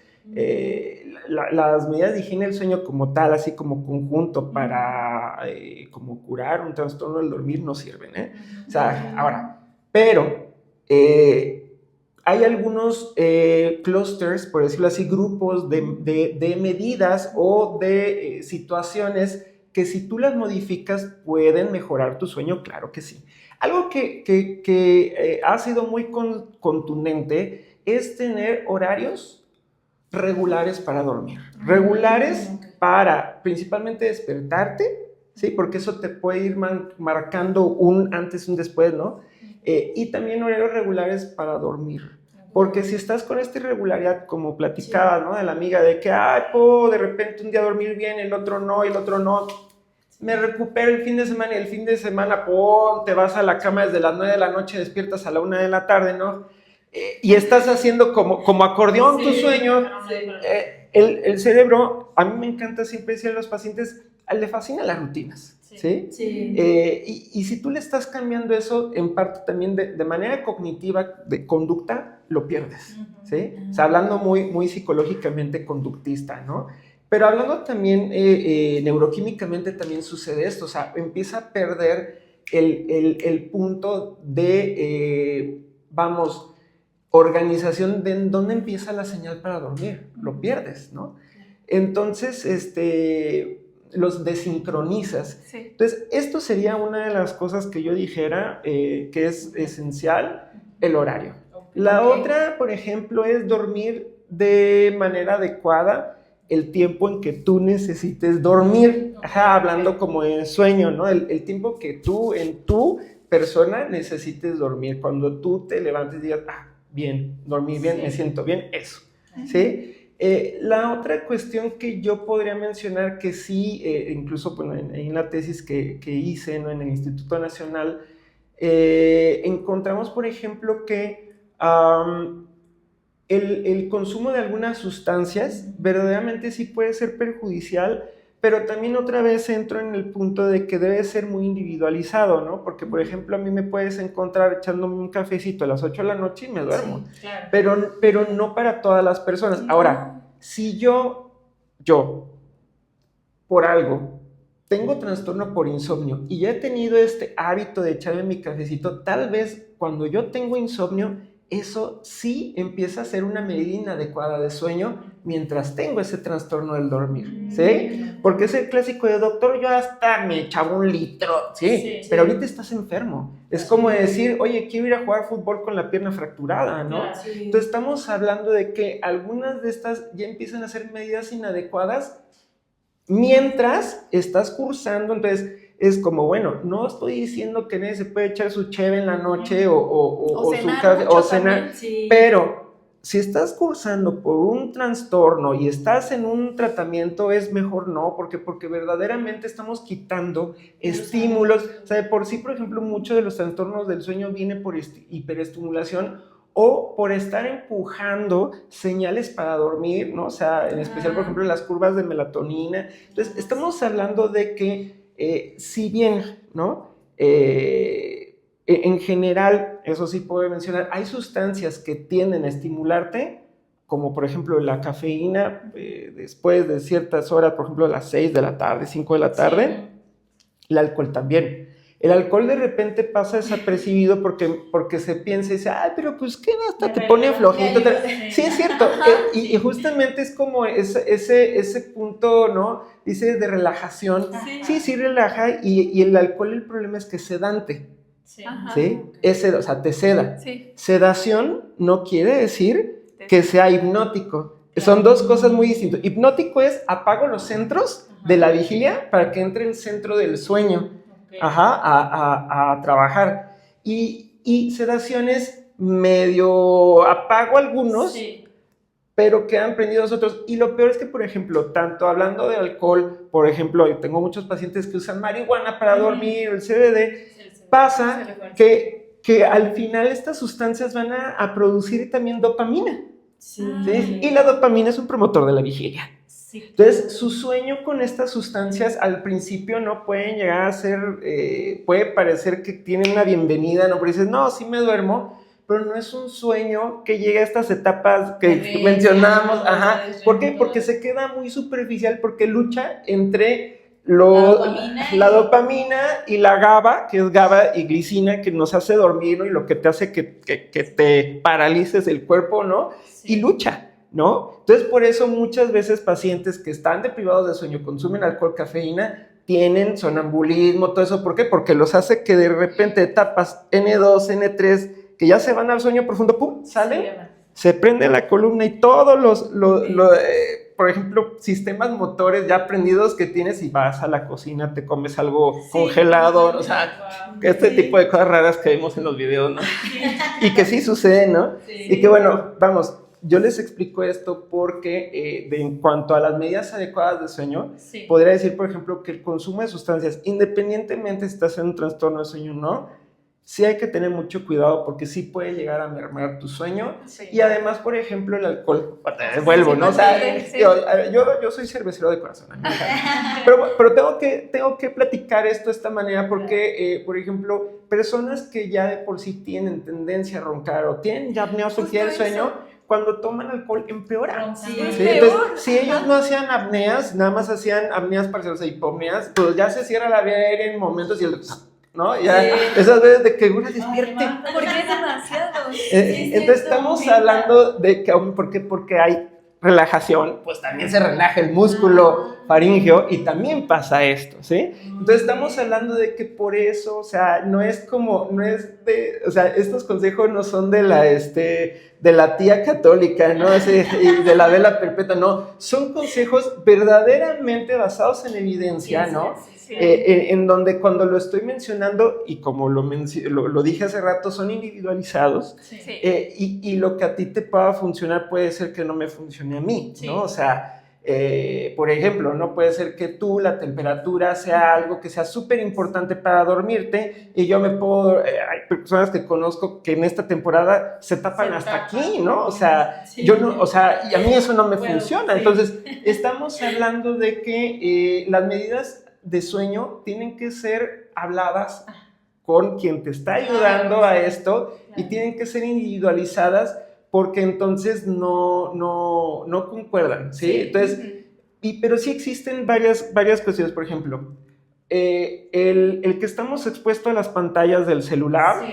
las medidas de higiene del sueño como tal, así como conjunto para como curar un trastorno del dormir, no sirven, O sea, ahora, pero hay algunos clusters, por decirlo así, grupos de medidas o de situaciones que, si tú las modificas, pueden mejorar tu sueño. Claro que sí. Algo que ha sido muy contundente es tener horarios regulares para dormir, regulares para principalmente despertarte, ¿sí? Porque eso te puede ir marcando un antes y un después, ¿no? Y también horarios regulares para dormir. Porque si estás con esta irregularidad, como platicaba, ¿no? De la amiga, de que, ay, puedo de repente un día dormir bien, el otro no, me recupero el fin de semana y el fin de semana, te vas a la cama desde las 9 de la noche, despiertas a la 1 de la tarde, ¿no? Y estás haciendo como acordeón tu sueño. El cerebro, a mí me encanta siempre decir a los pacientes, le fascinan las rutinas, ¿sí? Y si tú le estás cambiando eso, en parte también de manera cognitiva, de conducta, lo pierdes, ¿sí? O sea, hablando muy psicológicamente conductista, ¿no? Pero hablando también neuroquímicamente también sucede esto, o sea, empieza a perder el punto de, organización de en dónde empieza la señal para dormir, lo pierdes, ¿no? Entonces, los desincronizas. Sí. Entonces, esto sería una de las cosas que yo dijera que es esencial, el horario. La otra, por ejemplo, es dormir de manera adecuada el tiempo en que tú necesites dormir, hablando como de sueño, ¿no? El tiempo que tú, en tu persona, necesites dormir. Cuando tú te levantes y digas, bien, dormí bien, me siento bien, eso, ¿sí? La otra cuestión que yo podría mencionar que sí, incluso bueno, en la tesis que hice, ¿no? En el Instituto Nacional, encontramos, por ejemplo, que el consumo de algunas sustancias verdaderamente sí puede ser perjudicial, pero también otra vez entro en el punto de que debe ser muy individualizado, ¿no? Porque, por ejemplo, a mí me puedes encontrar echándome un cafecito a las 8 de la noche y me duermo. Sí, claro. Pero no para todas las personas. No. Ahora, si yo, por algo, tengo trastorno por insomnio y ya he tenido este hábito de echarme mi cafecito, tal vez cuando yo tengo insomnio, eso sí empieza a ser una medida inadecuada de sueño mientras tengo ese trastorno del dormir, ¿sí? Porque es el clásico de doctor, yo hasta me echaba 1 litro, ¿sí? Pero ahorita estás enfermo. Es como decir, oye, quiero ir a jugar fútbol con la pierna fracturada, ¿no? Entonces estamos hablando de que algunas de estas ya empiezan a ser medidas inadecuadas mientras estás cursando. Entonces es como, bueno, no estoy diciendo que nadie se puede echar su cheve en la noche o su café o cenar, pero si estás cursando por un trastorno y estás en un tratamiento, es mejor no, porque verdaderamente estamos quitando estímulos. O sea, de por sí, por ejemplo, muchos de los trastornos del sueño vienen por hiperestimulación o por estar empujando señales para dormir, ¿no? O sea, en especial, por ejemplo, las curvas de melatonina. Entonces, estamos hablando de que si bien, ¿no? En general, eso sí puedo mencionar, hay sustancias que tienden a estimularte, como por ejemplo la cafeína, después de ciertas horas, por ejemplo a las 6 de la tarde, 5 de la tarde, el alcohol también. El alcohol de repente pasa desapercibido porque se piensa y dice, pero pues qué, hasta te pone flojito. Sí, es cierto. Y justamente es como ese punto, ¿no? Dice de relajación. Sí, relaja. Y el alcohol, el problema es que es sedante. ¿Sí? O sea, te seda. Sí. Sedación no quiere decir que sea hipnótico. Son dos cosas muy distintas. Hipnótico es apago los centros de la vigilia para que entre el centro del sueño. A trabajar. Y sedaciones medio apago algunos, pero quedan prendidos otros. Y lo peor es que, por ejemplo, tanto hablando de alcohol, por ejemplo, yo tengo muchos pacientes que usan marihuana para dormir, el CBD, pasa que al final estas sustancias van a producir también dopamina. ¿Sí? Y la dopamina es un promotor de la vigilia. Entonces, su sueño con estas sustancias al principio no pueden llegar a ser, puede parecer que tienen una bienvenida, ¿no? Pero dices, no, sí me duermo, pero no es un sueño que llegue a estas etapas que mencionamos. ¿Por qué? Porque se queda muy superficial, porque lucha entre la dopamina y la GABA, que es GABA y glicina, que nos hace dormir, ¿no? Y lo que te hace que te paralices el cuerpo, ¿no? Y lucha, ¿no? Entonces, por eso muchas veces pacientes que están deprivados de sueño, consumen alcohol, cafeína, tienen sonambulismo, todo eso. ¿Por qué? Porque los hace que de repente etapas N2, N3, que ya se van al sueño profundo, ¡pum!, salen se prende la columna y todos por ejemplo, sistemas motores ya aprendidos que tienes y vas a la cocina, te comes algo congelado, o sea, este tipo de cosas raras que vemos en los videos, ¿no? Y que sí sucede, ¿no? Y que bueno, vamos, yo les explico esto porque en cuanto a las medidas adecuadas de sueño, podría decir, por ejemplo, que el consumo de sustancias, independientemente si estás en un trastorno de sueño o no, sí hay que tener mucho cuidado porque sí puede llegar a mermar tu sueño. Y además, por ejemplo, el alcohol, te devuelvo, ¿no? O sea, yo soy cervecero de corazón, pero tengo que platicar esto de esta manera porque, por ejemplo, personas que ya de por sí tienen tendencia a roncar o tienen ya apnea obstructiva del sueño, cuando toman alcohol empeoran. Sí. Entonces, si ellos no hacían apneas, nada más hacían apneas parciales e hipopneas, pues ya se cierra la vía aérea en momentos y ¿no? Ya, esas veces de que uno despierte. Porque es demasiado. Entonces estamos hablando de que porque hay relajación, pues también se relaja el músculo faríngeo y también pasa esto, ¿sí? Entonces estamos hablando de que por eso, o sea, o sea, estos consejos no son de la tía católica, ¿no? Y de la vela perpetua, no, son consejos verdaderamente basados en evidencia, ¿no? En donde cuando lo estoy mencionando, y como lo dije hace rato, son individualizados, y lo que a ti te pueda funcionar puede ser que no me funcione a mí, ¿no? O sea, por ejemplo, no puede ser que la temperatura sea algo que sea súper importante para dormirte, y yo hay personas que conozco que en esta temporada se tapan hasta aquí, ¿no? O sea, yo no, o sea, y a mí eso no me funciona. Entonces, estamos hablando de que las medidas de sueño tienen que ser habladas con quien te está ayudando a esto y tienen que ser individualizadas porque entonces no concuerdan, ¿sí? Entonces, pero sí existen varias cuestiones, por ejemplo, el que estamos expuestos a las pantallas del celular,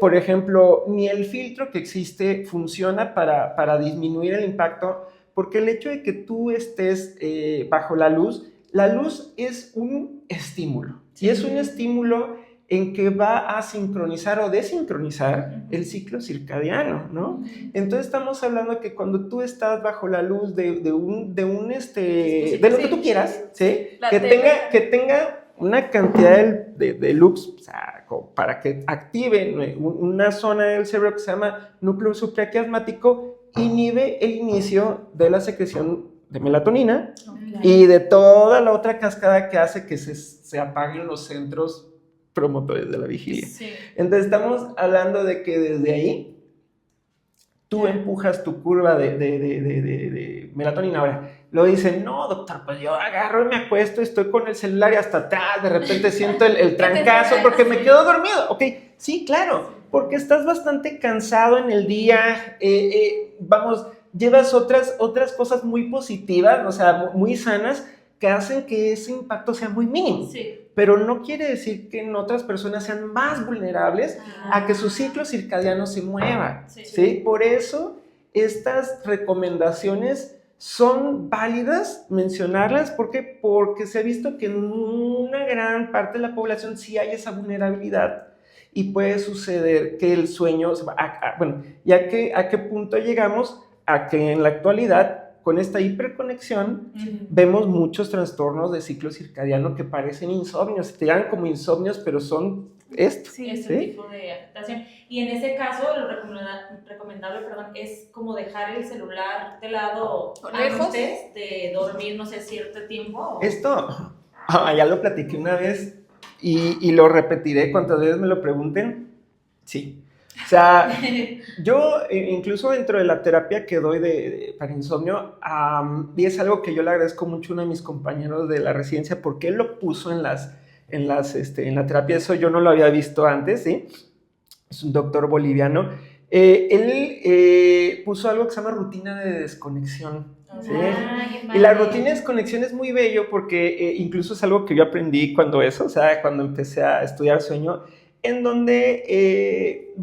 por ejemplo, ni el filtro que existe funciona para disminuir el impacto, porque el hecho de que tú estés bajo la luz es un estímulo, y es un estímulo en que va a sincronizar o desincronizar el ciclo circadiano, ¿no? Entonces estamos hablando de que cuando tú estás bajo la luz de lo que tú quieras, ¿sí? Que tenga una cantidad de lux, o sea, para que active una zona del cerebro que se llama núcleo supraquiasmático, inhibe el inicio de la secreción de melatonina y de toda la otra cascada que hace que se apaguen los centros promotores de la vigilia. Entonces estamos hablando de que desde ahí tú empujas tu curva de melatonina. Ahora, lo dicen, no, doctor, pues yo agarro y me acuesto, estoy con el celular y hasta atrás, de repente siento el trancazo porque me quedo dormido. Ok, sí, claro, porque estás bastante cansado en el día, llevas otras cosas muy positivas, o sea, muy sanas, que hacen que ese impacto sea muy mínimo. Pero no quiere decir que en otras personas sean más vulnerables a que su ciclo circadiano se mueva. ¿Sí? Por eso estas recomendaciones son válidas mencionarlas. ¿Por qué? Porque se ha visto que en una gran parte de la población sí hay esa vulnerabilidad y puede suceder que el sueño... ¿y a qué punto llegamos? A que en la actualidad, con esta hiperconexión, vemos muchos trastornos de ciclo circadiano que parecen insomnios, te llaman como insomnios, pero son esto. Tipo de afectación. Y en ese caso, lo recomendable, es como dejar el celular de lado antes de dormir, no sé, cierto tiempo. Esto, ya lo platiqué una vez y lo repetiré cuantas veces me lo pregunten. Sí. O sea, yo incluso dentro de la terapia que doy para insomnio, y es algo que yo le agradezco mucho a uno de mis compañeros de la residencia porque él lo puso en la terapia, eso yo no lo había visto antes, ¿sí? Es un doctor boliviano. Él puso algo que se llama rutina de desconexión. ¿Sí? Y la rutina de desconexión es muy bello porque incluso es algo que yo aprendí cuando empecé a estudiar sueño, en donde,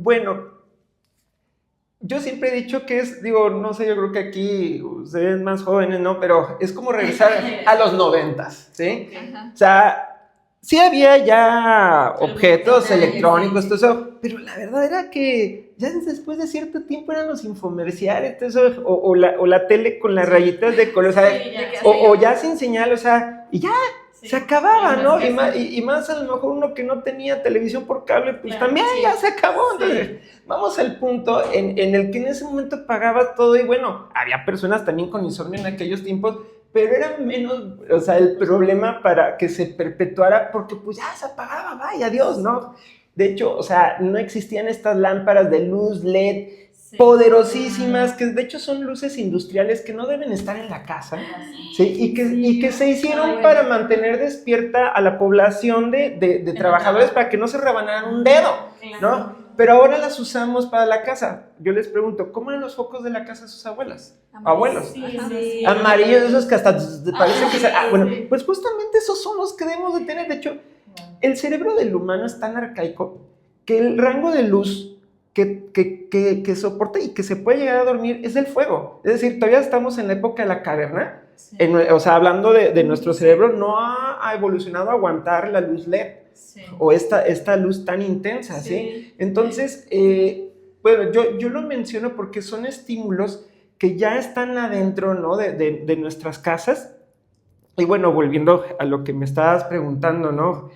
yo siempre he dicho que no sé, yo creo que aquí ustedes más jóvenes, ¿no? Pero es como regresar a los 90s, ¿sí? O sea, sí había ya objetos sí, electrónicos, sí. todo eso, pero la verdad era que ya después de cierto tiempo eran los infomerciales, todo eso, o la tele con las rayitas de color, o sea, Sí, ya. o ya sin señal, o sea, y ya Sí. se acababa, ¿no? Sí. Y más a lo mejor uno que no tenía televisión por cable, pues Claro, también sí. ya se acabó. Entonces, vamos al punto en el que en ese momento pagabas todo y bueno, había personas también con insomnio en aquellos tiempos, pero era menos, o sea, el problema para que se perpetuara porque pues ya se apagaba, vaya, adiós, ¿no? De hecho, o sea, no existían estas lámparas de luz LED Sí. poderosísimas, que de hecho son luces industriales que no deben estar en la casa, ¿sí? Y que se hicieron para mantener despierta a la población de trabajadores para que no se rebanaran un dedo, ¿no? Pero ahora las usamos para la casa. Yo les pregunto, ¿cómo eran los focos de la casa de sus abuelas? Abuelos. Sí. Amarillos, esos que hasta parecen que se... bueno, sí. pues justamente esos son los que debemos de tener. De hecho, el cerebro del humano es tan arcaico que el rango de luz que soporta y que se puede llegar a dormir es del fuego. Es decir, todavía estamos en la época de la caverna. Sí. O sea, hablando de nuestro cerebro, no ha evolucionado a aguantar la luz LED. Sí. O esta luz tan intensa, ¿sí? Entonces, bueno, yo lo menciono porque son estímulos que ya están adentro, ¿no? de nuestras casas. Y bueno, volviendo a lo que me estabas preguntando, ¿no?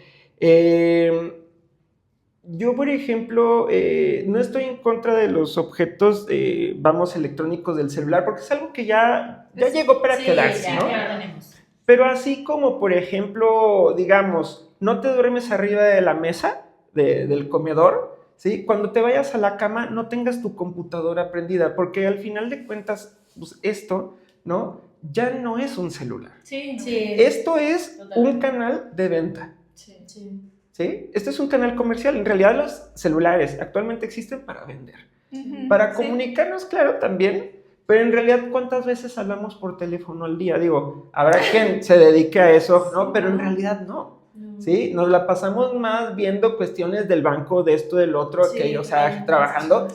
Yo, por ejemplo, no estoy en contra de los objetos, vamos, electrónicos del celular, porque es algo que ya llegó para quedarse, ¿no? Ya lo tenemos. Pero así como, por ejemplo, digamos, no te duermes arriba de la mesa del comedor, ¿sí? Cuando te vayas a la cama, no tengas tu computadora prendida, porque al final de cuentas, pues esto, ¿no? Ya no es un celular. Sí. Esto es Totalmente. un canal de venta. Sí. ¿Sí? Este es un canal comercial. En realidad los celulares actualmente existen para vender. Para comunicarnos, claro, también. Pero en realidad, ¿cuántas veces hablamos por teléfono al día? Digo, habrá quien se dedique a eso, ¿no? Pero en realidad no. ¿Sí? Nos la pasamos más viendo cuestiones del banco, de esto, del otro, que, o sea, trabajando.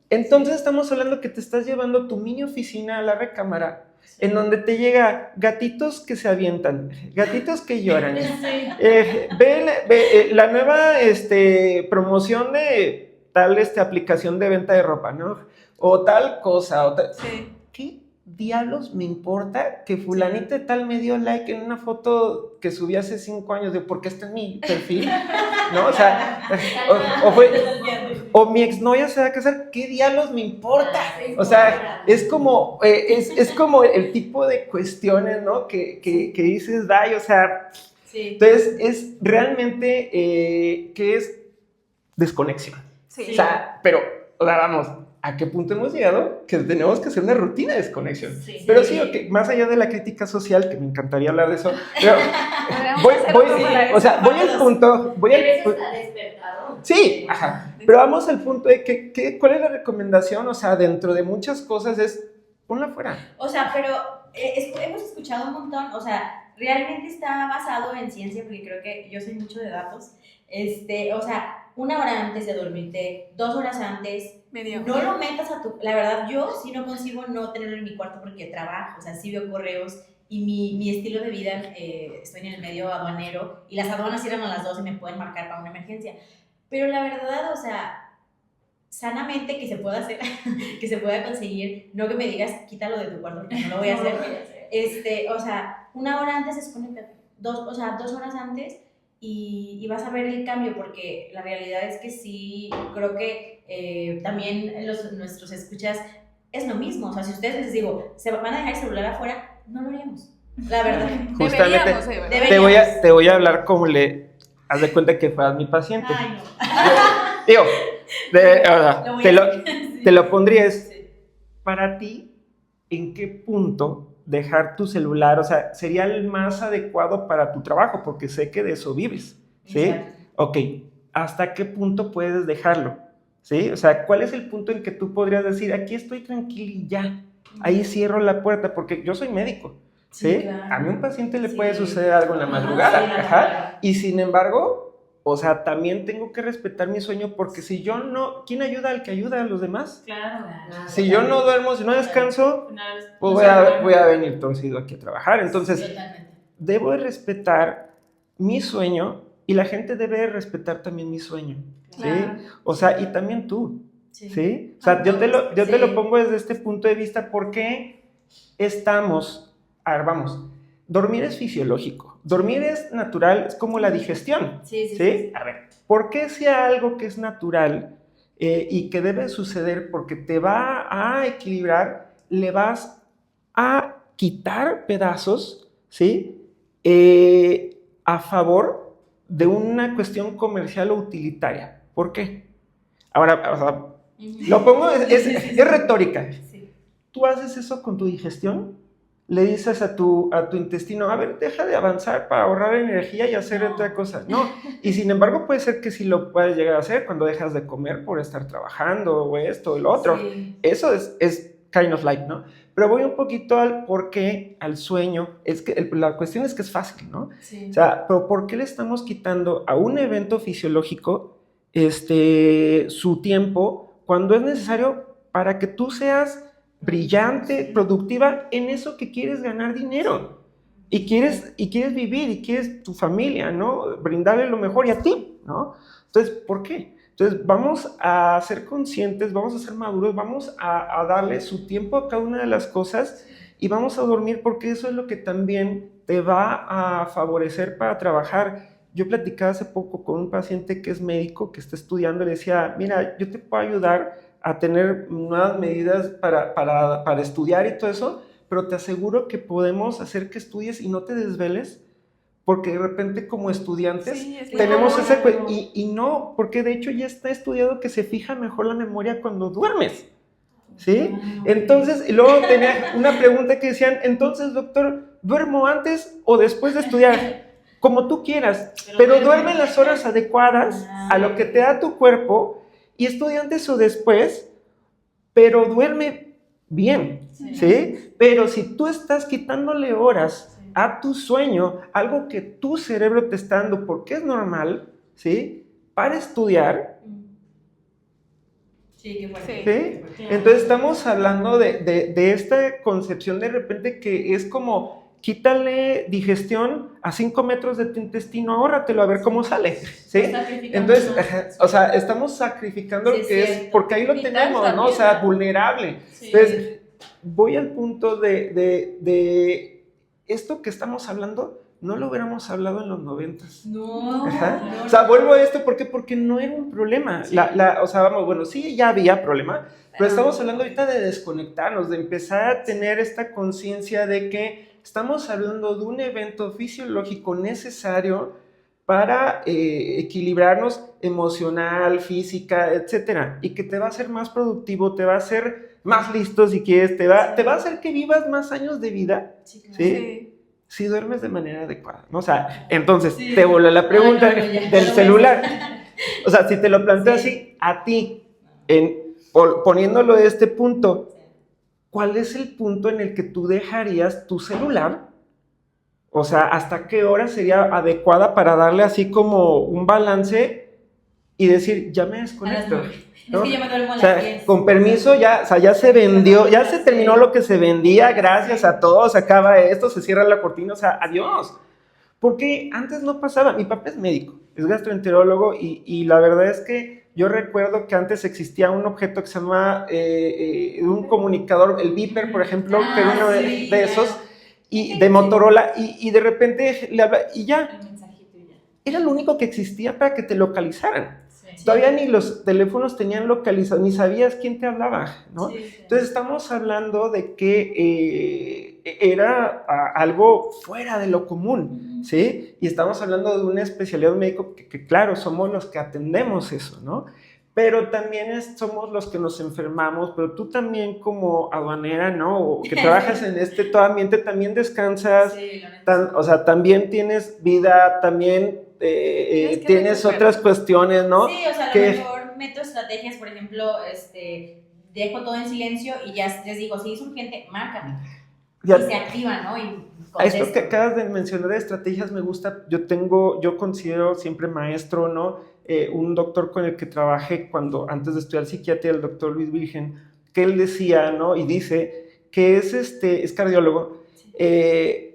Entonces estamos hablando que te estás llevando tu mini oficina a la recámara, en donde te llega gatitos que se avientan, gatitos que lloran. Ve la nueva promoción de tal aplicación de venta de ropa, ¿no? O tal cosa. O tal. Sí. ¿Qué diablos me importa que fulanita de tal me dio like en una foto que subí hace 5 años? De por qué está en mi perfil, ¿no? O sea, o mi exnovia se va a casar, ¿qué diablos me importa? O sea, es como el tipo de cuestiones, ¿no? Que dices, o sea, entonces es realmente que es desconexión. Sí. O sea, pero, vamos, ¿a qué punto hemos llegado? Que tenemos que hacer una rutina de desconexión. Pero sí, okay, más allá de la crítica social, que me encaría hablar de eso, pero voy al punto. Sí, ajá. Pero vamos al punto de ¿cuál es la recomendación? O sea, dentro de muchas cosas es ponla fuera. O sea, pero hemos escuchado un montón, o sea, realmente está basado en ciencia, porque creo que yo soy mucho de datos. O sea, 1 hora antes de dormirte, 2 horas antes, no lo metas a tu... La verdad, yo sí no consigo no tenerlo en mi cuarto porque trabajo, o sea, sí veo correos y mi estilo de vida, estoy en el medio aduanero y las aduanas cierran a las 2 y me pueden marcar para una emergencia. Pero la verdad, o sea, sanamente que se pueda hacer, que se pueda conseguir, no que me digas, quítalo de tu cuarto porque no lo voy a hacer. O sea, 1 hora antes desconéctate, 2 horas antes. Y vas a ver el cambio, porque la realidad es que sí, creo que también nuestros escuchas es lo mismo. O sea, si ustedes les digo, se van a dejar el celular afuera, no lo haríamos, la verdad. Justamente, te voy a hablar como haz de cuenta que fueras mi paciente. Ay, no. Te lo pondría para ti, ¿en qué punto dejar tu celular, o sea, sería el más adecuado para tu trabajo, porque sé que de eso vives, ¿sí? Exacto. Ok, ¿hasta qué punto puedes dejarlo? ¿Sí? O sea, ¿cuál es el punto en que tú podrías decir, aquí estoy tranquilo y ya, ahí cierro la puerta? Porque yo soy médico, ¿sí? Claro. A mí a un paciente le puede suceder algo en la madrugada, ajá, y sin embargo, o sea, también tengo que respetar mi sueño, porque si yo no, ¿quién ayuda al que ayuda a los demás? Claro. Si yo no duermo, si no descanso, pues voy a venir torcido aquí a trabajar. Entonces, debo de respetar mi sueño y la gente debe respetar también mi sueño, Claro. ¿sí? O sea, y también tú, Sí. ¿sí? O sea, yo te Sí. lo pongo desde este punto de vista porque estamos, a ver, vamos, dormir es fisiológico, dormir es natural, es como la digestión, Sí, sí, ¿sí? sí, sí. A ver, ¿por qué si algo que es natural y que debe suceder porque te va a equilibrar, le vas a quitar pedazos, ¿sí? A favor de una cuestión comercial o utilitaria? ¿Por qué? Ahora, o sea, lo pongo, es retórica. Sí. Tú haces eso con tu digestión, le dices a tu intestino, a ver, deja de avanzar para ahorrar energía y hacer otra cosa. No, y sin embargo puede ser que sí lo puedes llegar a hacer cuando dejas de comer por estar trabajando o esto o lo otro. Sí. Eso es kind of like, ¿no? Pero voy un poquito al por qué, al sueño. Es que la cuestión es que es fácil, ¿no? Sí. O sea, pero ¿por qué le estamos quitando a un evento fisiológico su tiempo cuando es necesario para que tú seas brillante, productiva en eso que quieres ganar dinero y quieres vivir y quieres tu familia, ¿no? Brindarle lo mejor y a ti, ¿no? Entonces, ¿por qué? Entonces, vamos a ser conscientes, vamos a ser maduros, vamos a darle su tiempo a cada una de las cosas y vamos a dormir porque eso es lo que también te va a favorecer para trabajar. Yo platicaba hace poco con un paciente que es médico, que está estudiando, y le decía, mira, yo te puedo ayudar a tener nuevas medidas para estudiar y todo eso, pero te aseguro que podemos hacer que estudies y no te desveles, porque de repente como estudiantes Sí, es tenemos claro. ese... Y no, porque de hecho ya está estudiado que se fija mejor la memoria cuando duermes, ¿sí? Entonces, y luego tenía una pregunta que decían, entonces, doctor, ¿duermo antes o después de estudiar? Como tú quieras, pero duerme en las horas adecuadas a lo que te da tu cuerpo y estudia antes o después, pero duerme bien, ¿sí? Pero si tú estás quitándole horas a tu sueño, algo que tu cerebro te está dando porque es normal, ¿sí? Para estudiar, Sí, qué fuerte. ¿sí? Claro. Entonces estamos hablando de esta concepción de repente que es como, quítale digestión a 5 metros de tu intestino, ahórratelo a ver cómo sale, ¿sí? Entonces, o sea, estamos sacrificando Sí, lo que es, cierto. porque ahí lo Vital tenemos, ¿no? O también, sea, ¿no? vulnerable. Sí. Entonces, voy al punto de esto que estamos hablando, no lo hubiéramos hablado en los 90s. No. Ajá. No, O sea, no. vuelvo a esto, ¿por qué? Porque no era un problema. Sí. O sea, vamos, bueno, sí, ya había problema, pero estamos hablando ahorita de desconectarnos, de empezar a tener esta conciencia de que estamos hablando de un evento fisiológico necesario para equilibrarnos emocional, física, etcétera, y que te va a hacer más productivo, te va a hacer más listo si quieres, te va a hacer que vivas más años de vida, Sí, claro. ¿sí? Si duermes de manera adecuada, ¿no? O sea, entonces, Sí. te vuelve la pregunta No, ya, del no celular. ves. O sea, si te lo planteo Sí. así, a ti, poniéndolo de este punto, ¿cuál es el punto en el que tú dejarías tu celular? O sea, ¿hasta qué hora sería adecuada para darle así como un balance y decir, ya me desconecto? ¿no? Es que yo me duermo a O sea, las 10. con permiso, ya, o sea, ya se vendió, ya se terminó lo que se vendía, gracias a todos, acaba esto, se cierra la cortina, o sea, adiós. Porque antes no pasaba, mi papá es médico, es gastroenterólogo y la verdad es que yo recuerdo que antes existía un objeto que se llama un comunicador, el Viper, por ejemplo, que era uno de esos, y de Motorola, y de repente le habla, y ya, El mensajito y ya. era lo único que existía para que te localizaran. Sí. Todavía ni los teléfonos tenían localizado, ni sabías quién te hablaba, ¿no? Sí. Entonces estamos hablando de que era algo fuera de lo común, ¿sí? Y estamos hablando de una especialidad médica que claro, somos los que atendemos eso, ¿no? Pero también somos los que nos enfermamos, pero tú también como aduanera, ¿no? O que trabajas en todo ambiente, también descansas, Sí, o sea, también tienes vida, también tienes otras cuestiones, ¿no? Sí, o sea, a lo mejor meto estrategias, por ejemplo, dejo todo en silencio y ya les digo, si es urgente, márcame. Ya, y se activa, ¿no? Y a esto que acabas de mencionar de estrategias me gusta, yo considero siempre maestro, ¿no? Un doctor con el que trabajé antes de estudiar psiquiatría, el doctor Luis Virgen, que él decía, ¿no? Y dice que es cardiólogo,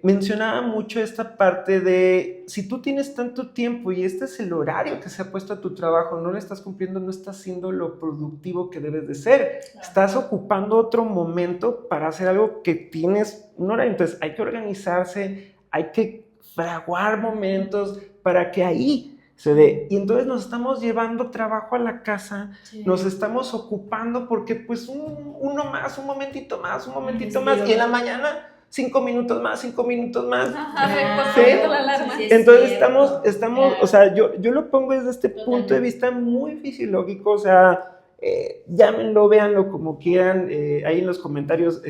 mencionaba mucho esta parte de si tú tienes tanto tiempo y este es el horario que se ha puesto a tu trabajo, no lo estás cumpliendo, no estás siendo lo productivo que debes de ser. Estás ocupando otro momento para hacer algo que tienes un horario. Entonces hay que organizarse, hay que fraguar momentos para que ahí se dé. Y entonces nos estamos llevando trabajo a la casa, nos estamos ocupando porque pues uno más, un momentito más, y en la mañana 5 minutos más. La alarma. Entonces estamos, o sea, yo lo pongo desde este punto de vista muy fisiológico, o sea, llámenlo, véanlo como quieran, ahí en los comentarios,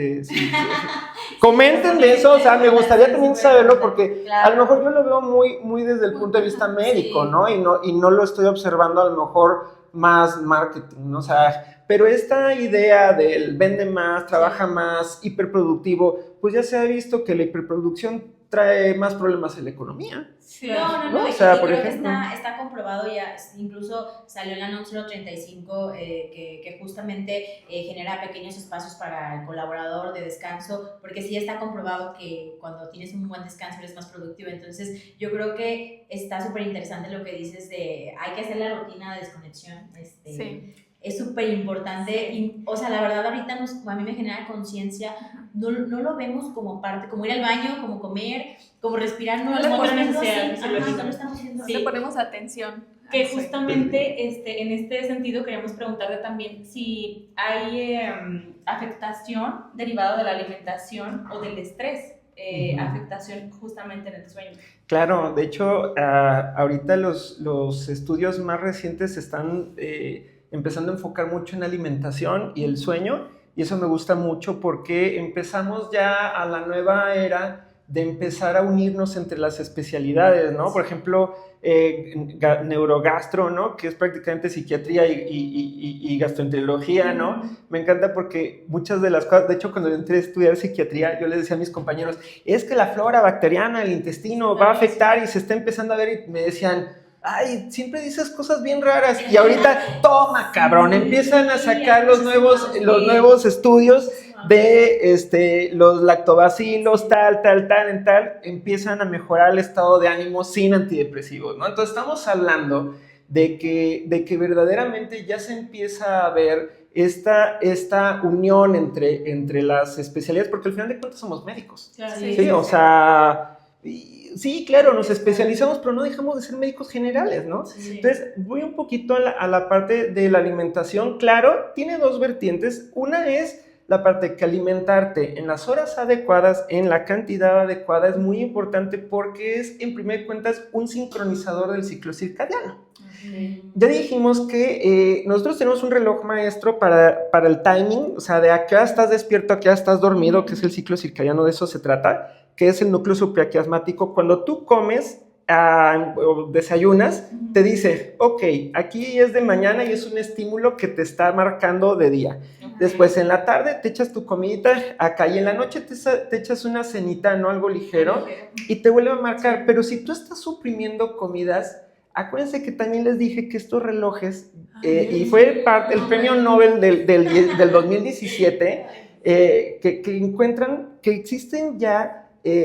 comenten de eso, o sea, me gustaría también saberlo porque a lo mejor yo lo veo muy desde el punto de vista médico, ¿no? Y no lo estoy observando a lo mejor más marketing, ¿no? O sea, pero esta idea del vende más, trabaja más, hiperproductivo, pues ya se ha visto que la hiperproducción trae más problemas en la economía. Sí. No, o sea, por creo ejemplo, que está comprobado ya, incluso salió en la NOM 035 que justamente genera pequeños espacios para el colaborador de descanso, porque sí está comprobado que cuando tienes un buen descanso eres más productivo. Entonces yo creo que está súper interesante lo que dices de hay que hacer la rutina de desconexión. Sí. Es súper importante, y, o sea, la verdad ahorita a mí me genera conciencia, no lo vemos como parte, como ir al baño, como comer, como respirar, no lo estamos viendo así, no lo estamos haciendo así. Le ponemos atención. Que justamente en este sentido queríamos preguntarte también si hay afectación derivada de la alimentación o del estrés, afectación justamente en el sueño. Claro, de hecho, ahorita los estudios más recientes están empezando a enfocar mucho en alimentación y el sueño, y eso me gusta mucho porque empezamos ya a la nueva era de empezar a unirnos entre las especialidades, ¿no? Por ejemplo, neurogastro, ¿no? Que es prácticamente psiquiatría y gastroenterología, ¿no? Me encanta porque muchas de las cosas, de hecho, cuando entré a estudiar psiquiatría, yo les decía a mis compañeros, es que la flora bacteriana, el intestino va a afectar y se está empezando a ver, y me decían, ay, siempre dices cosas bien raras, y ahorita, toma, cabrón, empiezan a sacar los nuevos estudios de los lactobacilos, tal, empiezan a mejorar el estado de ánimo sin antidepresivos, ¿no? Entonces estamos hablando de que verdaderamente ya se empieza a ver esta unión entre las especialidades, porque al final de cuentas somos médicos. Sí, o sea... Sí, claro, nos especializamos, pero no dejamos de ser médicos generales, ¿no? Sí. Entonces, voy un poquito a la parte de la alimentación. Claro, tiene dos vertientes. Una es la parte que alimentarte en las horas adecuadas, en la cantidad adecuada, es muy importante porque es, en primer cuentas, un sincronizador del ciclo circadiano. Ya dijimos que nosotros tenemos un reloj maestro para el timing, o sea, de a qué hora estás despierto, a qué hora estás dormido, que es el ciclo circadiano, de eso se trata, que es el núcleo supraquiasmático. Cuando tú comes o desayunas, te dice, ok, aquí es de mañana y es un estímulo que te está marcando de día. Después en la tarde te echas tu comidita acá y en la noche te echas una cenita, ¿no? Algo ligero, y te vuelve a marcar. Pero si tú estás suprimiendo comidas, acuérdense que también les dije que estos relojes, y fue parte del premio Nobel del 2017, que encuentran que existen ya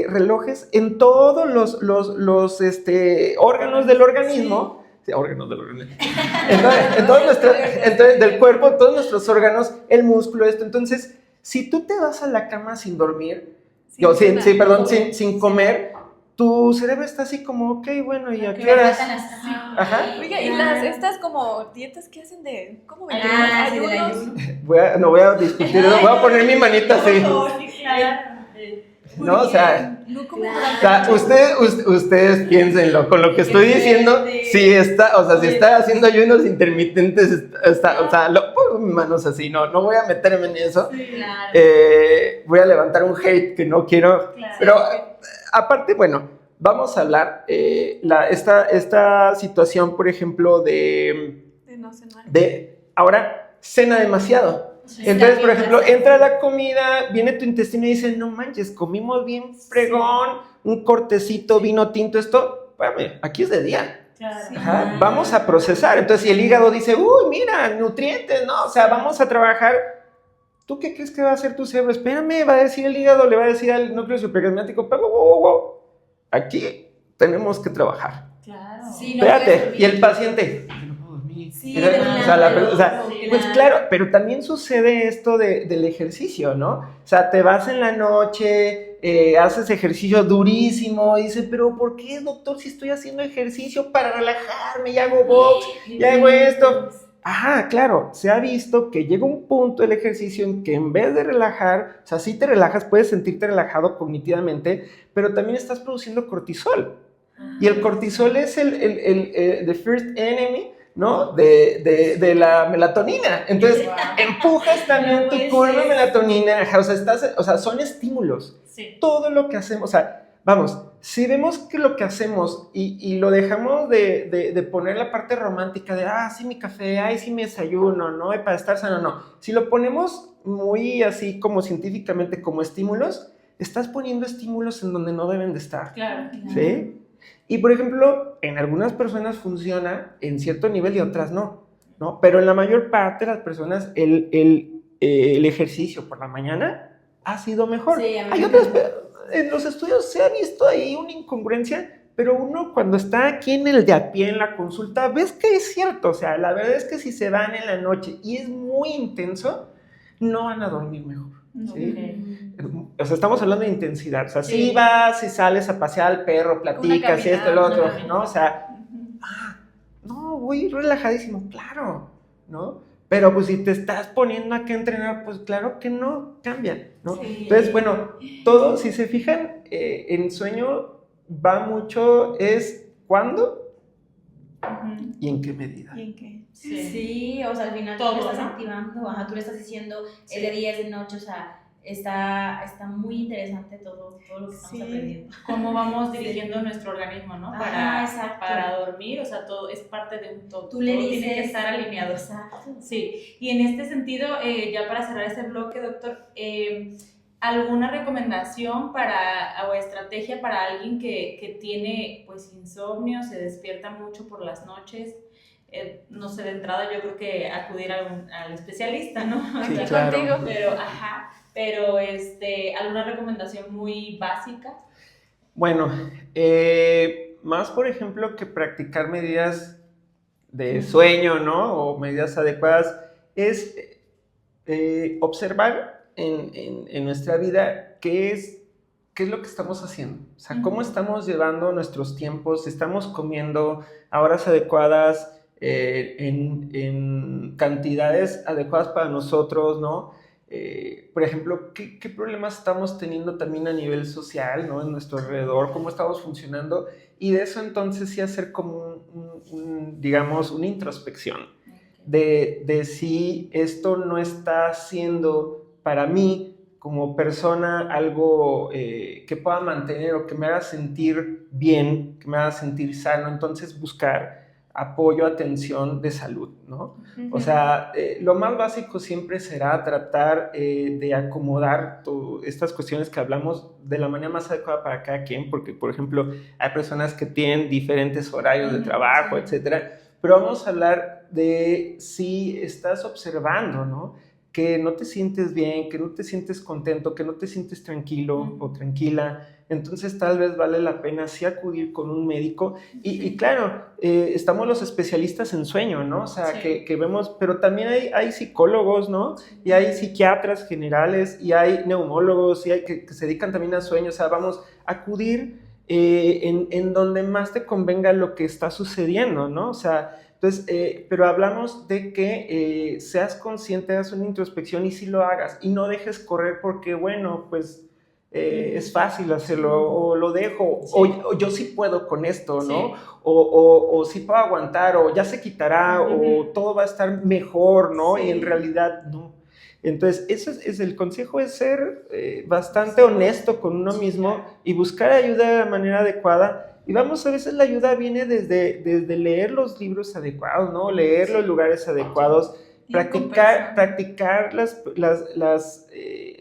relojes en todos los órganos del organismo, sí, órganos del organismo, entonces del cuerpo, todos nuestros órganos, el músculo, esto. Entonces, si tú te vas a la cama sin dormir, sin comer, tu cerebro está así como, ok, bueno, ¿y a qué horas? Ajá. Oiga, y estas como dietas que hacen de, ¿cómo me no voy a discutir, voy a poner mi manita así. No, o sea, ustedes piénsenlo, con lo que estoy diciendo, si está haciendo ayunos intermitentes, o sea, pongo mis manos así, no voy a meterme en eso, voy a levantar un hate que no quiero, pero aparte, bueno, vamos a hablar, esta situación, por ejemplo, de ahora, cena demasiado. Entonces, por ejemplo, entra la comida, viene tu intestino y dice, no manches, comimos bien fregón, un cortecito, vino tinto, esto, espérame, aquí es de día. Ajá, vamos a procesar. Entonces, si el hígado dice, uy, mira, nutrientes, ¿no? O sea, vamos a trabajar, ¿tú qué crees que va a hacer tu cerebro? Espérame, va a decir el hígado, le va a decir al núcleo supracraniático, aquí tenemos que trabajar. Claro. Sí, no Espérate, puedes dormir. y el paciente, no puedo dormir. Sí, O sea, sí, pues claro, pero también sucede esto del ejercicio, ¿no? O sea, te vas en la noche, haces ejercicio durísimo y dices, pero ¿por qué, doctor, si estoy haciendo ejercicio para relajarme y hago box y hago esto? Ajá, claro, se ha visto que llega un punto del ejercicio en que en vez de relajar, o sea, sí te relajas, puedes sentirte relajado cognitivamente, pero también estás produciendo cortisol. Y el cortisol es the first enemy, ¿no? De la melatonina. Entonces, empujas también tu curva de melatonina. O sea, son estímulos. Sí. Todo lo que hacemos, o sea, vamos, si vemos que lo que hacemos y lo dejamos de poner la parte romántica de, sí, mi café, sí, mi desayuno, ¿no? Para estar sano, no. Si lo ponemos muy así como científicamente como estímulos, estás poniendo estímulos en donde no deben de estar. Claro. ¿Sí? Y, por ejemplo, en algunas personas funciona en cierto nivel y otras no, ¿no? Pero en la mayor parte de las personas el ejercicio por la mañana ha sido mejor. Sí, Hay otras, en los estudios se ha visto ahí una incongruencia, pero uno cuando está aquí en el de a pie en la consulta, ves que es cierto. O sea, la verdad es que si se van en la noche y es muy intenso, no van a dormir mejor. ¿Sí? Okay. O sea, estamos hablando de intensidad. O sea, si vas, si sales a pasear al perro, platicas, y esto, lo otro, ¿no? O sea, no, voy relajadísimo, claro, ¿no? Pero pues si te estás poniendo a que entrenar, pues claro que no, cambia, ¿no? Sí. Entonces, bueno, todo, si se fijan, en sueño va mucho, es cuándo y en qué medida. ¿Y en qué? Sí, o sea, al final Todo, tú le estás ¿no? activando, tú le estás diciendo, es de día, es de noche, o sea, está muy interesante todo lo que estamos aprendiendo. Cómo vamos dirigiendo nuestro organismo, ¿no? Exacto. Para dormir, o sea, todo es parte de un todo. Tú le Todo dices, tiene que estar alineado. Exacto. Sí, y en este sentido, ya para cerrar este bloque, doctor, ¿alguna recomendación o estrategia para alguien que tiene pues insomnio, se despierta mucho por las noches? No sé, de entrada yo creo que acudir al especialista, ¿no? Sí, Aquí claro. contigo. Pero ¿alguna recomendación muy básica? Bueno, más por ejemplo que practicar medidas de sueño, ¿no? O medidas adecuadas, es observar en nuestra vida qué es lo que estamos haciendo. O sea, cómo estamos llevando nuestros tiempos, estamos comiendo a horas adecuadas, en cantidades adecuadas para nosotros, ¿no? Por ejemplo, ¿qué problemas estamos teniendo también a nivel social, ¿no? En nuestro alrededor, cómo estamos funcionando, y de eso entonces sí hacer como digamos, una introspección de si esto no está siendo para mí como persona algo que pueda mantener o que me haga sentir bien, que me haga sentir sano. Entonces buscar apoyo, atención de salud, ¿no? O sea, lo más básico siempre será tratar de acomodar estas cuestiones que hablamos de la manera más adecuada para cada quien, porque, por ejemplo, hay personas que tienen diferentes horarios de trabajo, etcétera, pero vamos a hablar de si estás observando, ¿no? Que no te sientes bien, que no te sientes contento, que no te sientes tranquilo o tranquila, entonces tal vez vale la pena sí acudir con un médico y claro, estamos los especialistas en sueño, ¿no? O sea, que vemos, pero también hay psicólogos, ¿no? Y hay psiquiatras generales y hay neumólogos y hay que se dedican también a sueño, o sea, vamos a acudir en donde más te convenga lo que está sucediendo, ¿no? O sea, entonces, pero hablamos de que seas consciente, hagas una introspección y sí lo hagas y no dejes correr porque, bueno, pues es fácil hacerlo o lo dejo o yo sí puedo con esto, ¿no? O sí puedo aguantar o ya se quitará o todo va a estar mejor, ¿no? Y en realidad no. Entonces, eso es el consejo, es ser bastante honesto con uno mismo y buscar ayuda de la manera adecuada. Y vamos, a veces la ayuda viene desde leer los libros adecuados, ¿no? Leer los lugares adecuados, practicar las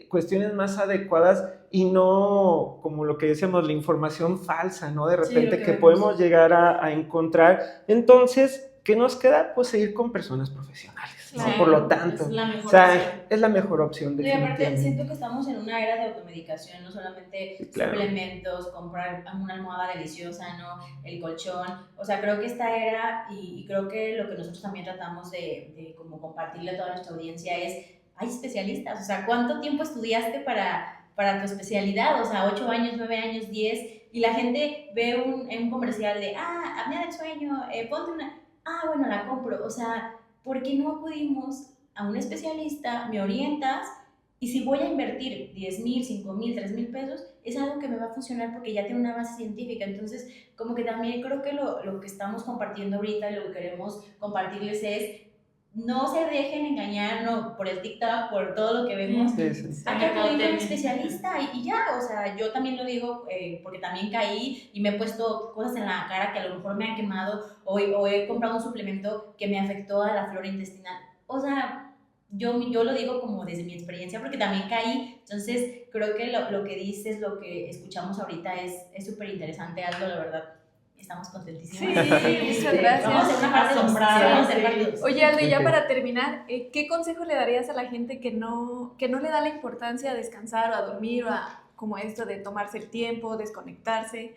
cuestiones más adecuadas y no como lo que decíamos, la información falsa, ¿no? De repente que podemos llegar a encontrar. Entonces, ¿qué nos queda? Pues seguir con personas profesionales. ¿no? Por lo tanto, es la mejor o sea, opción. es la mejor opción, Y definitivamente. aparte siento que estamos en una era de automedicación, no solamente Claro. suplementos, comprar una almohada deliciosa, ¿no? El colchón, o sea, creo que esta era, y creo que lo que nosotros también tratamos de como compartirle a toda nuestra audiencia es, hay especialistas, o sea, ¿cuánto tiempo estudiaste para tu especialidad? O sea, 8 años, 9 años, 10, y la gente ve un comercial de, apnea del sueño, ponte una, bueno, la compro, o sea, ¿por qué no acudimos a un especialista, me orientas, y si voy a invertir 10,000, 5,000, 3,000 pesos, es algo que me va a funcionar porque ya tiene una base científica? Entonces, como que también creo que lo que estamos compartiendo ahorita y lo que queremos compartirles es, no se dejen engañar, no, por el TikTok, por todo lo que vemos. Sí, sí. Hay que acudir a un especialista y ya, o sea, yo también lo digo porque también caí y me he puesto cosas en la cara que a lo mejor me han quemado o he comprado un suplemento que me afectó a la flora intestinal. O sea, yo lo digo como desde mi experiencia porque también caí, entonces creo que lo que dices, lo que escuchamos ahorita es súper interesante, Aldo, la verdad. Estamos contentísimos. Sí, muchas gracias. Vamos a hacer una parte asombrada. Oye, Aldo, y ya para terminar, ¿qué consejo le darías a la gente que no le da la importancia a descansar o a dormir o a como esto de tomarse el tiempo, desconectarse?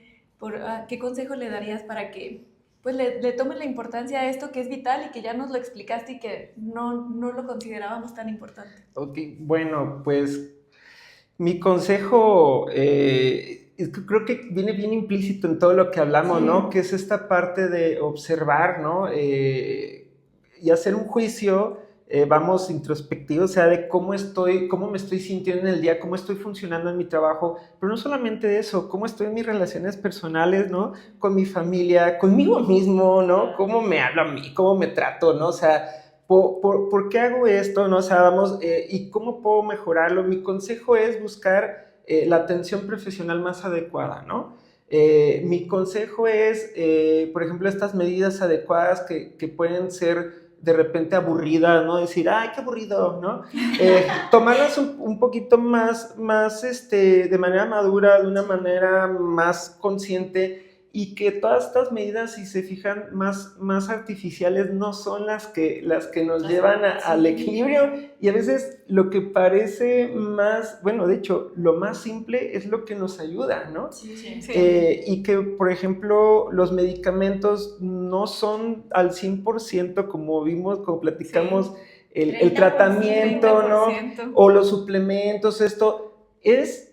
¿Qué consejo le darías para que pues le tomen la importancia a esto que es vital y que ya nos lo explicaste y que no lo considerábamos tan importante? Ok, bueno, pues mi consejo es que creo que viene bien implícito en todo lo que hablamos, sí, ¿no? Que es esta parte de observar, ¿no? Y hacer un juicio, vamos, introspectivo, o sea, de cómo me estoy sintiendo en el día, cómo estoy funcionando en mi trabajo, pero no solamente eso, cómo estoy en mis relaciones personales, ¿no? Con mi familia, conmigo mismo, ¿no? Cómo me hablo a mí, cómo me trato, ¿no? O sea, ¿por qué hago esto, no? O sea, vamos, ¿y cómo puedo mejorarlo? Mi consejo es buscar la atención profesional más adecuada, ¿no? Mi consejo es, por ejemplo, estas medidas adecuadas que pueden ser de repente aburridas, ¿no? Decir, ¡ay, qué aburrido!, ¿no? Tomarlas un poquito más de manera madura, de una manera más consciente, y que todas estas medidas, si se fijan, más artificiales, no son las que nos llevan al equilibrio, y a veces lo que parece más, bueno, de hecho, lo más simple es lo que nos ayuda, ¿no? Sí. Y que, por ejemplo, los medicamentos no son al 100%, como vimos, como platicamos, el tratamiento, 30%, ¿no? O los suplementos, esto es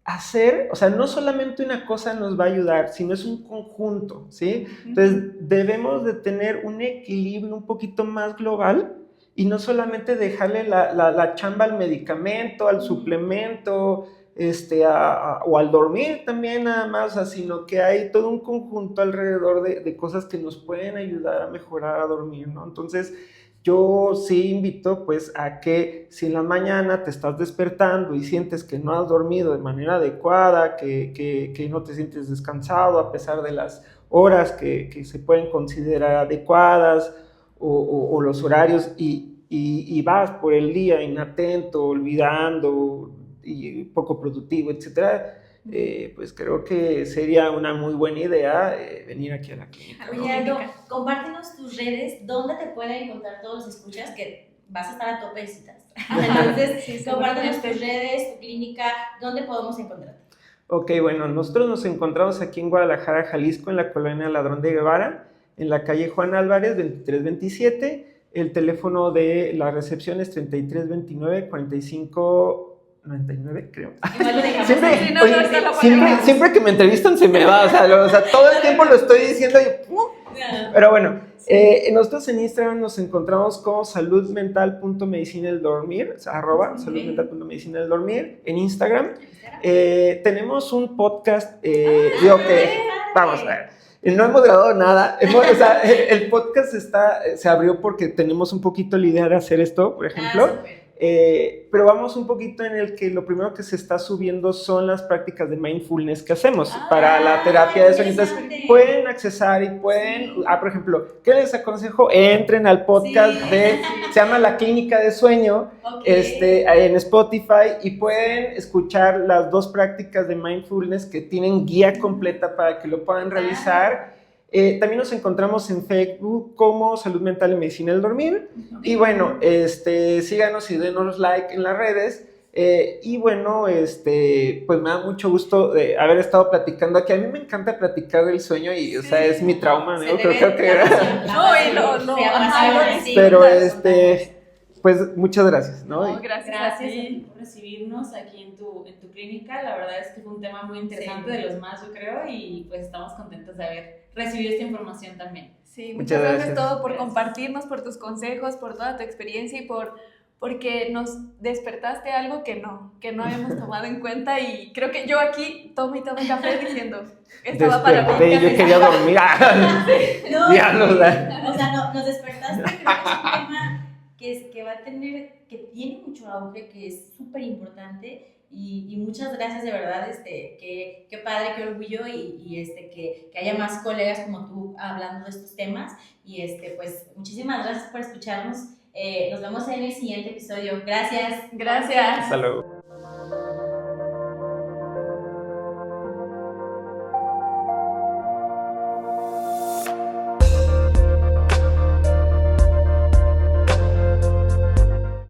hacer, o sea, no solamente una cosa nos va a ayudar, sino es un conjunto, ¿sí? Entonces, debemos de tener un equilibrio un poquito más global y no solamente dejarle la chamba al medicamento, al suplemento, o al dormir también nada más, o sea, sino que hay todo un conjunto alrededor de cosas que nos pueden ayudar a mejorar a dormir, ¿no? Entonces, yo sí invito pues a que si en la mañana te estás despertando y sientes que no has dormido de manera adecuada, que no te sientes descansado a pesar de las horas que se pueden considerar adecuadas o los horarios y vas por el día inatento, olvidando y poco productivo, etcétera, pues creo que sería una muy buena idea venir aquí a la clínica, ¿no? Oye, Aldo, compártenos tus redes, ¿dónde te pueden encontrar todos los escuchas? Que vas a estar a tope de citas. Entonces, compártenos tus redes, tu clínica, ¿dónde podemos encontrarte? Ok, bueno, nosotros nos encontramos aquí en Guadalajara, Jalisco, en la colonia Ladrón de Guevara, en la calle Juan Álvarez, 2327. El teléfono de la recepción es 3329 45 99, creo. Siempre que me entrevistan se me va, o sea, todo el tiempo lo estoy diciendo y... Pero bueno, nosotros en Instagram nos encontramos como saludmental.medicinadeldormir, o sea, @saludmental.medicinadeldormir en Instagram. Tenemos un podcast, vamos a ver. No hemos grabado nada, o sea, el podcast se abrió porque tenemos un poquito la idea de hacer esto, por ejemplo. Pero vamos un poquito en el que lo primero que se está subiendo son las prácticas de mindfulness que hacemos para la terapia de sueño. Entonces pueden accesar y pueden, por ejemplo, ¿qué les aconsejo? Entren al podcast se llama La Clínica de Sueño, en Spotify, y pueden escuchar las 2 prácticas de mindfulness que tienen guía completa para que lo puedan realizar. También nos encontramos en Facebook como Salud Mental y Medicina del Dormir. Y bueno, síganos y denos like en las redes. Y bueno, pues me da mucho gusto de haber estado platicando aquí. A mí me encanta platicar del sueño y, o sea, es mi trauma, amigo. Creo que... No. Pero, pues muchas gracias, ¿no? Gracias a ti por recibirnos aquí en tu clínica. La verdad es que fue un tema muy interesante, de los más, yo creo, y pues estamos contentos de haber recibido esta información también. Sí, muchas gracias todo por compartirnos, por tus consejos, por toda tu experiencia y porque nos despertaste algo que no habíamos tomado en cuenta, y creo que yo aquí tome café diciendo, esto va para mí. Yo quería dormir. Nos despertaste, creo que es un tema que va a tener, que tiene mucho auge, que es súper importante, y muchas gracias de verdad, qué padre, qué orgullo, y que haya más colegas como tú hablando de estos temas, y pues muchísimas gracias por escucharnos. Nos vemos en el siguiente episodio. Gracias. Gracias. Hasta luego.